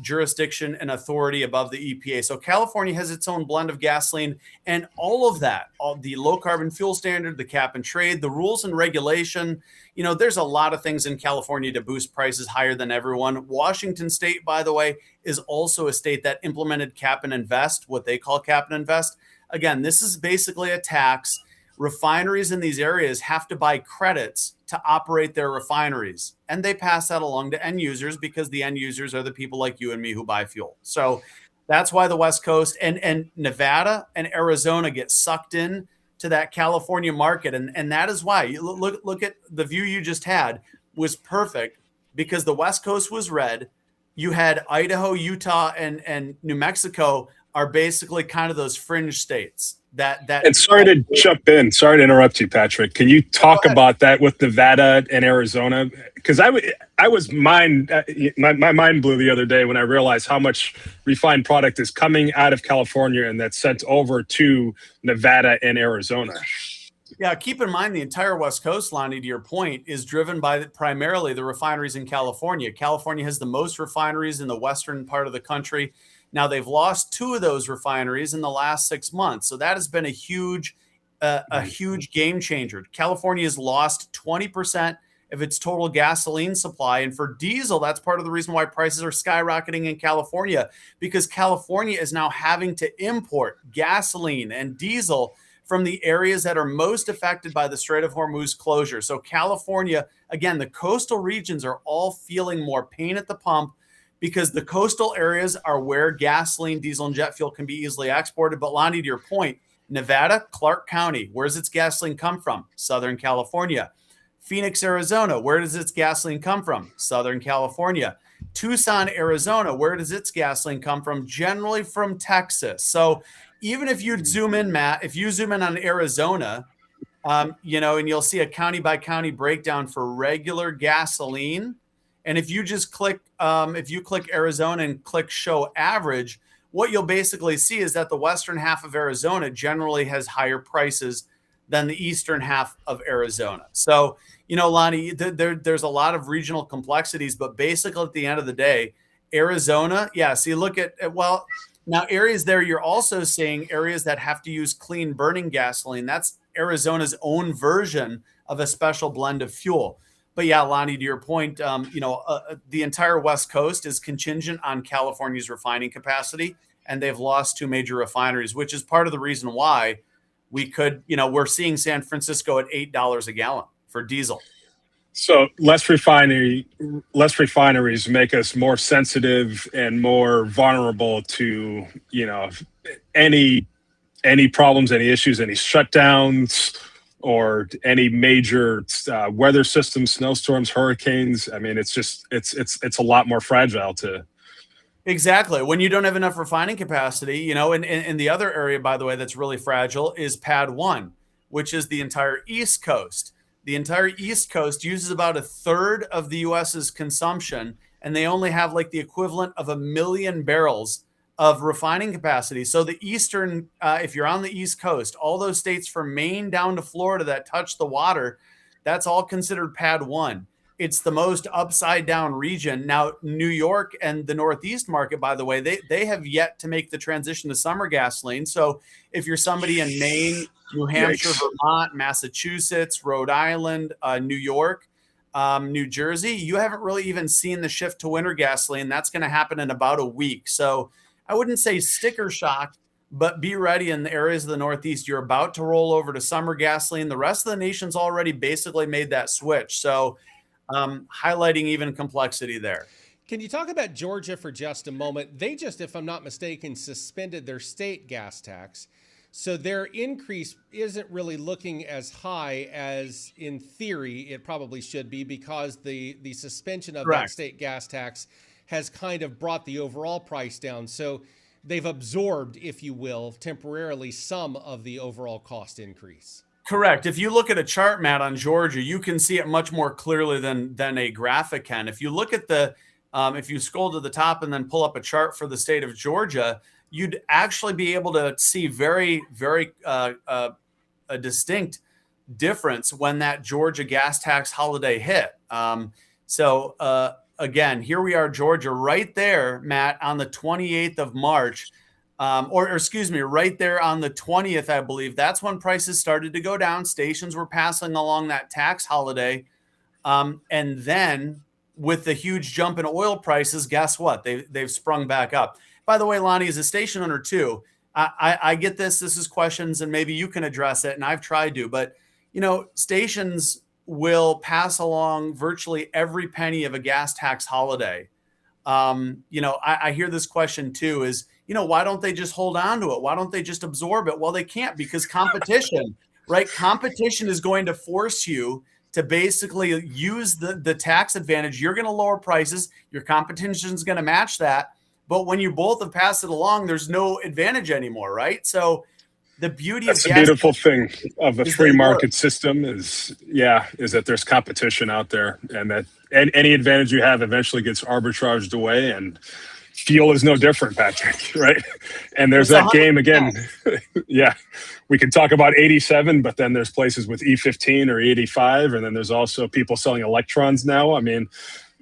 Speaker 2: jurisdiction and authority above the EPA. So California has its own blend of gasoline, and all of that, all the low carbon fuel standard, the cap and trade, the rules and regulation, there's a lot of things in California to boost prices higher than everyone. Washington State, by the way, is also a state that implemented cap and invest, what they call cap and invest. Again, this is basically a tax. Refineries in these areas have to buy credits to operate their refineries, and they pass that along to end users, because the end users are the people like you and me who buy fuel. So that's why the West Coast and Nevada and Arizona get sucked in to that California market. And that is why you look at the view you just had was perfect, because the West Coast was red. You had Idaho, Utah, and New Mexico are basically kind of those fringe states. And
Speaker 3: sorry to jump in. Sorry to interrupt you, Patrick. Can you talk about that with Nevada and Arizona? Because my mind blew the other day when I realized how much refined product is coming out of California and that's sent over to Nevada and Arizona.
Speaker 2: Yeah, keep in mind the entire West Coast, Lonnie, to your point, is driven by primarily the refineries in California. California has the most refineries in the western part of the country. Now, they've lost 2 of those refineries in the last 6 months. So that has been a huge game changer. California has lost 20% of its total gasoline supply. And for diesel, that's part of the reason why prices are skyrocketing in California, because California is now having to import gasoline and diesel from the areas that are most affected by the Strait of Hormuz closure. So California, again, the coastal regions are all feeling more pain at the pump, because the coastal areas are where gasoline, diesel, and jet fuel can be easily exported. But Lonnie, to your point, Nevada, Clark County, where does its gasoline come from? Southern California. Phoenix, Arizona, where does its gasoline come from? Southern California. Tucson, Arizona, where does its gasoline come from? Generally from Texas. So even if you zoom in, Matt, if you zoom in on Arizona, and you'll see a county by county breakdown for regular gasoline. And if you just click Arizona and click show average, what you'll basically see is that the western half of Arizona generally has higher prices than the eastern half of Arizona. So, Lonnie, there's a lot of regional complexities, but basically at the end of the day, Arizona, so you look at, now areas there, you're also seeing areas that have to use clean burning gasoline. That's Arizona's own version of a special blend of fuel. But yeah, Lonnie, to your point, the entire West Coast is contingent on California's refining capacity, and they've lost 2 major refineries, which is part of the reason why we're seeing San Francisco at $8 a gallon for diesel.
Speaker 3: So less refineries make us more sensitive and more vulnerable to, any problems, any issues, any shutdowns, or any major weather systems, snowstorms, hurricanes. I mean, it's a lot more fragile to.
Speaker 2: Exactly. When you don't have enough refining capacity, and the other area, by the way, that's really fragile is PADD 1, which is the entire East Coast. The entire East Coast uses about 1/3 of the U.S.'s consumption, and they only have like the equivalent of 1 million barrels of refining capacity. So the eastern, if you're on the East Coast, all those states from Maine down to Florida that touch the water, that's all considered PADD 1. It's the most upside down region. Now, New York and the Northeast market, by the way, they have yet to make the transition to summer gasoline. So if you're somebody in Maine, New Hampshire, Vermont, Massachusetts, Rhode Island, New York, New Jersey, you haven't really even seen the shift to winter gasoline. That's going to happen in about a week. So I wouldn't say sticker shock, but be ready in the areas of the Northeast. You're about to roll over to summer gasoline. The rest of the nation's already basically made that switch. So highlighting even complexity there.
Speaker 1: Can you talk about Georgia for just a moment? They just, if I'm not mistaken, suspended their state gas tax. So their increase isn't really looking as high as, in theory, it probably should be, because the suspension of
Speaker 2: Correct.
Speaker 1: that state gas tax has kind of brought the overall price down. So they've absorbed, if you will, temporarily some of the overall cost increase.
Speaker 2: Correct. If you look at a chart, Matt, on Georgia, you can see it much more clearly than a graphic can. If you look at if you scroll to the top and then pull up a chart for the state of Georgia, you'd actually be able to see very, very a distinct difference when that Georgia gas tax holiday hit. Again, here we are, Georgia, right there, Matt, on the 28th of March, or excuse me, right there on the 20th, I believe. That's when prices started to go down. Stations were passing along that tax holiday. And then with the huge jump in oil prices, guess what? They've sprung back up. By the way, Lonnie, as a station owner too, I get this. This is questions, and maybe you can address it, and I've tried to. But, stations will pass along virtually every penny of a gas tax holiday. I hear this question too is, why don't they just hold on to it? Why don't they just absorb it? Well, they can't, because competition, right? Competition is going to force you to basically use the tax advantage. You're going to lower prices. Your competition is going to match that. But when you both have passed it along, there's no advantage anymore, right? So the beauty
Speaker 3: That's
Speaker 2: of
Speaker 3: the beautiful thing of a free market system is that there's competition out there, and that any advantage you have eventually gets arbitraged away. And fuel is no different, Patrick, right? And there's that game again. Yeah, we can talk about 87, but then there's places with E15 or E85, and then there's also people selling electrons now. I mean,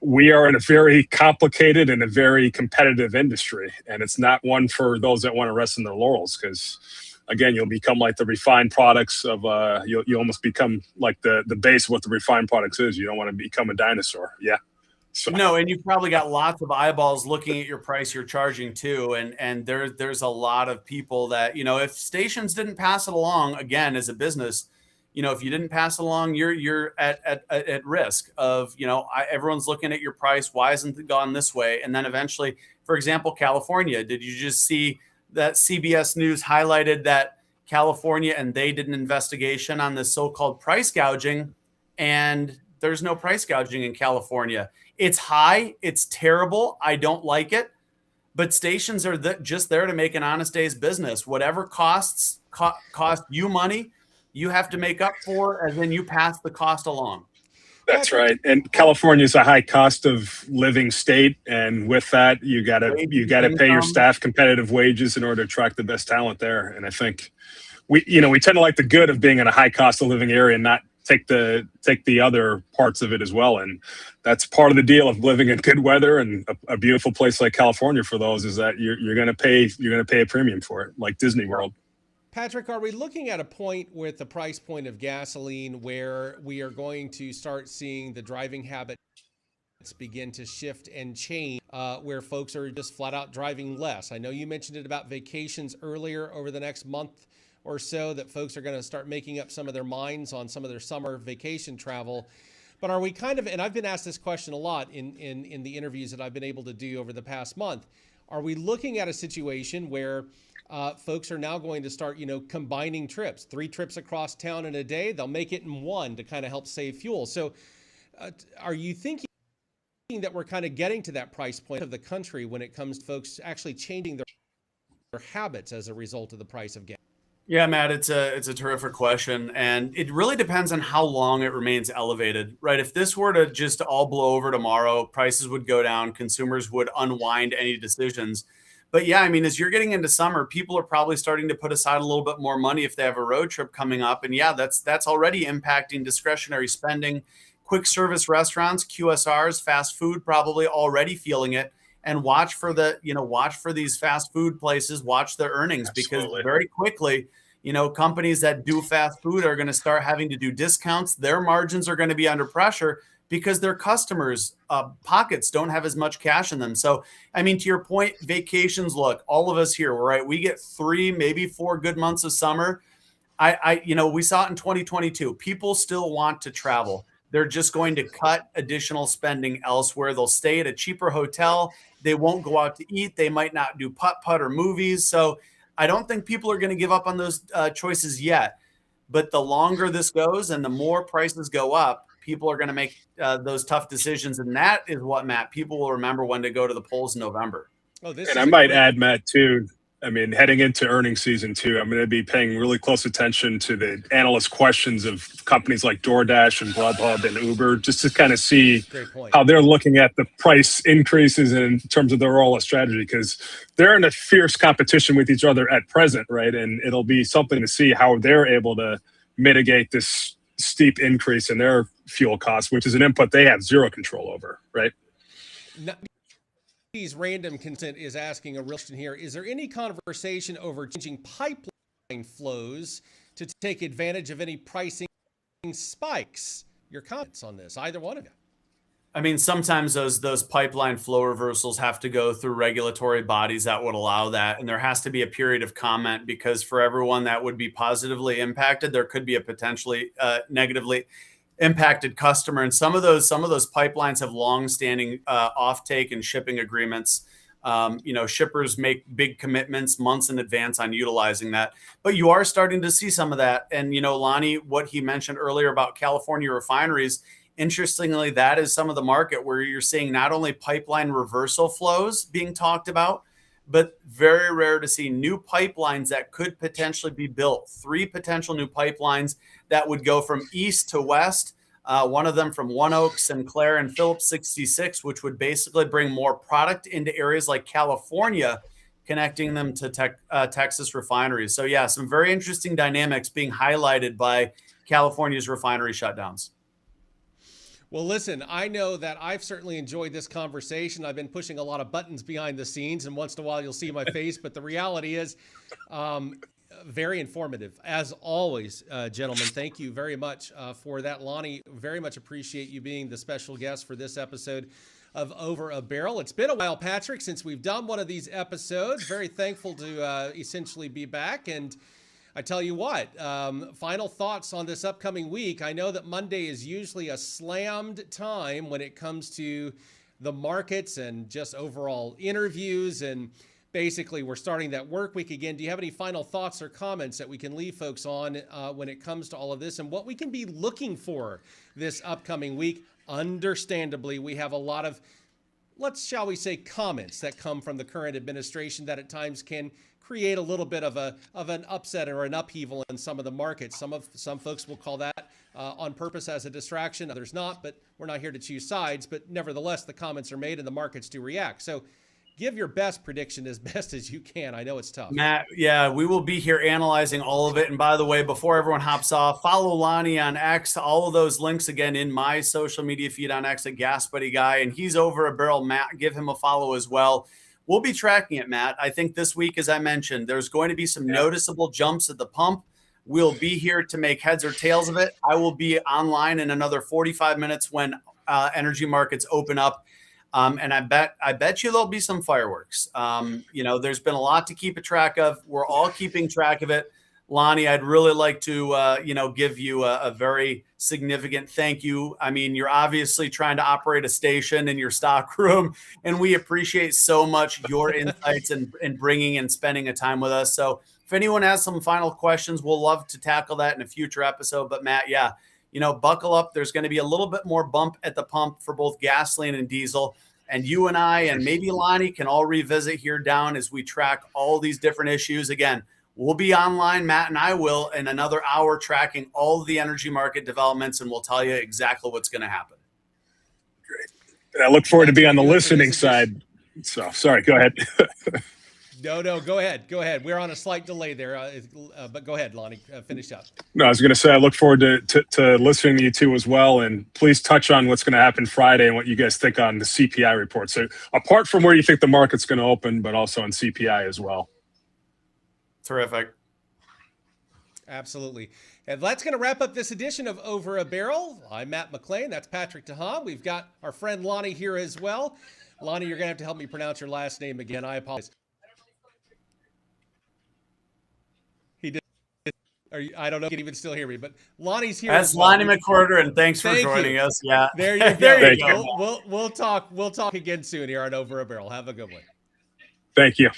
Speaker 3: we are in a very complicated and a very competitive industry, and it's not one for those that want to rest in their laurels, because again, you'll become like the refined products of you almost become like the base of what the refined products is. You don't want to become a dinosaur. Yeah. So.
Speaker 2: No, and you've probably got lots of eyeballs looking at your price you're charging too. And there's a lot of people that, if stations didn't pass it along, again, as a business, if you didn't pass it along, you're at risk of, everyone's looking at your price. Why isn't it gone this way? And then eventually, for example, California, did you just see that CBS News highlighted that California, and they did an investigation on this so-called price gouging, and there's no price gouging in California. It's high. It's terrible. I don't like it. But stations are just there to make an honest day's business. Whatever cost you money, you have to make up for, and then you pass the cost along.
Speaker 3: That's right. And California is a high cost of living state, and with that, you got to pay your staff competitive wages in order to attract the best talent there. And I think we tend to like the good of being in a high cost of living area and not take the other parts of it as well. And that's part of the deal of living in good weather and a beautiful place like California. For those, is that you're going to pay a premium for it, like Disney World.
Speaker 1: Patrick, are we looking at a point with the price point of gasoline where we are going to start seeing the driving habits begin to shift and change, where folks are just flat out driving less? I know you mentioned it about vacations earlier over the next month or so, that folks are going to start making up some of their minds on some of their summer vacation travel. But are we kind of, and I've been asked this question a lot in the interviews that I've been able to do over the past month, are we looking at a situation where folks are now going to start, combining trips, 3 trips across town in a day? They'll make it in one to kind of help save fuel. So are you thinking that we're kind of getting to that price point of the country when it comes to folks actually changing their habits as a result of the price of gas?
Speaker 2: Yeah, Matt, it's a terrific question. And it really depends on how long it remains elevated, right? If this were to just all blow over tomorrow, prices would go down, consumers would unwind any decisions. But yeah, I mean, as you're getting into summer, people are probably starting to put aside a little bit more money if they have a road trip coming up. And yeah, that's already impacting discretionary spending. Quick service restaurants, QSRs, fast food, probably already feeling it. And watch for these fast food places, watch their earnings. Absolutely. Because very quickly, companies that do fast food are going to start having to do discounts. Their margins are going to be under pressure because their customers' pockets don't have as much cash in them. So, I mean, to your point, vacations, look, all of us here, right? We get 3, maybe 4 good months of summer. We saw it in 2022. People still want to travel. They're just going to cut additional spending elsewhere. They'll stay at a cheaper hotel. They won't go out to eat. They might not do putt-putt or movies. So I don't think people are going to give up on those choices yet. But the longer this goes and the more prices go up, people are going to make those tough decisions. And that is what, Matt, people will remember when to go to the polls in November.
Speaker 3: And I might add, Matt, too, I mean, heading into earnings season too, I'm going to be paying really close attention to the analyst questions of companies like DoorDash and Grubhub and Uber, just to kind of see how they're looking at the price increases in terms of their overall strategy, because they're in a fierce competition with each other at present, right? And it'll be something to see how they're able to mitigate this steep increase in their fuel costs, which is an input they have zero control over, right?
Speaker 1: Random Consent is asking a real question here. Is there any conversation over changing pipeline flows to take advantage of any pricing spikes? Your comments on this, either one of you?
Speaker 2: I mean, sometimes those pipeline flow reversals have to go through regulatory bodies that would allow that. And there has to be a period of comment, because for everyone that would be positively impacted, there could be a potentially negatively impacted customer. And some of those pipelines have long-standing offtake and shipping agreements. Shippers make big commitments months in advance on utilizing that. But you are starting to see some of that. And, Lonnie, what he mentioned earlier about California refineries, interestingly, that is some of the market where you're seeing not only pipeline reversal flows being talked about, but very rare to see new pipelines that could potentially be built. 3 potential new pipelines that would go from east to west. One of them from One Oak, Sinclair, and Phillips 66, which would basically bring more product into areas like California, connecting them to Texas refineries. So yeah, some very interesting dynamics being highlighted by California's refinery shutdowns.
Speaker 1: Well, listen, I know that I've certainly enjoyed this conversation. I've been pushing a lot of buttons behind the scenes, and once in a while you'll see my face. But the reality is very informative, as always, gentlemen. Thank you very much for that. Lonnie, very much appreciate you being the special guest for this episode of Over a Barrel. It's been a while, Patrick, since we've done one of these episodes. Very thankful to essentially be back. And I tell you what, final thoughts on this upcoming week. I know that Monday is usually a slammed time when it comes to the markets and just overall interviews, and basically we're starting that work week again. Do you have any final thoughts or comments that we can leave folks on when it comes to all of this and what we can be looking for this upcoming week? Understandably, we have a lot of, shall we say, comments that come from the current administration that at times can create a little bit of an upset or an upheaval in some of the markets. Some folks will call that on purpose as a distraction, others not, but we're not here to choose sides. But nevertheless, the comments are made and the markets do react. So give your best prediction as best as you can. I know it's tough.
Speaker 2: Matt, yeah, we will be here analyzing all of it. And by the way, before everyone hops off, follow Lonnie on X. All of those links again in my social media feed on X at Gas Buddy Guy. And he's Over a Barrel. Matt, give him a follow as well. We'll be tracking it, Matt. I think this week, as I mentioned, there's going to be some noticeable jumps at the pump. We'll be here to make heads or tails of it. I will be online in another 45 minutes when energy markets open up. And I bet you there'll be some fireworks. There's been a lot to keep a track of. We're all keeping track of it. Lonnie, I'd really like to, give you a very significant thank you. I mean, you're obviously trying to operate a station in your stock room, and we appreciate so much your insights and bringing and spending a time with us. So if anyone has some final questions, we'll love to tackle that in a future episode. But Matt, yeah, buckle up. There's going to be a little bit more bump at the pump for both gasoline and diesel. And you and I, and maybe Lonnie, can all revisit here down as we track all these different issues. Again, we'll be online, Matt and I will, in another hour tracking all of the energy market developments, and we'll tell you exactly what's going to happen.
Speaker 3: Great. And I look forward to being on the listening side. So, sorry, go ahead.
Speaker 1: No, go ahead. Go ahead. We're on a slight delay there, but go ahead, Lonnie. Finish up.
Speaker 3: No, I was going to say I look forward to listening to you two as well, and please touch on what's going to happen Friday and what you guys think on the CPI report. So apart from where you think the market's going to open, but also on CPI as well.
Speaker 2: Terrific.
Speaker 1: Absolutely. And that's going to wrap up this edition of Over a Barrel. I'm Matt McLean. That's Patrick Taham. We've got our friend Lonnie here as well. Lonnie, you're going to have to help me pronounce your last name again. I apologize. He did. I don't know if you can even still hear me, but Lonnie's here.
Speaker 2: That's Lonnie McWhorter, and thanks for joining us. Yeah.
Speaker 1: There you go.
Speaker 2: There you go.
Speaker 1: We'll talk again soon here on Over a Barrel. Have a good one.
Speaker 3: Thank you.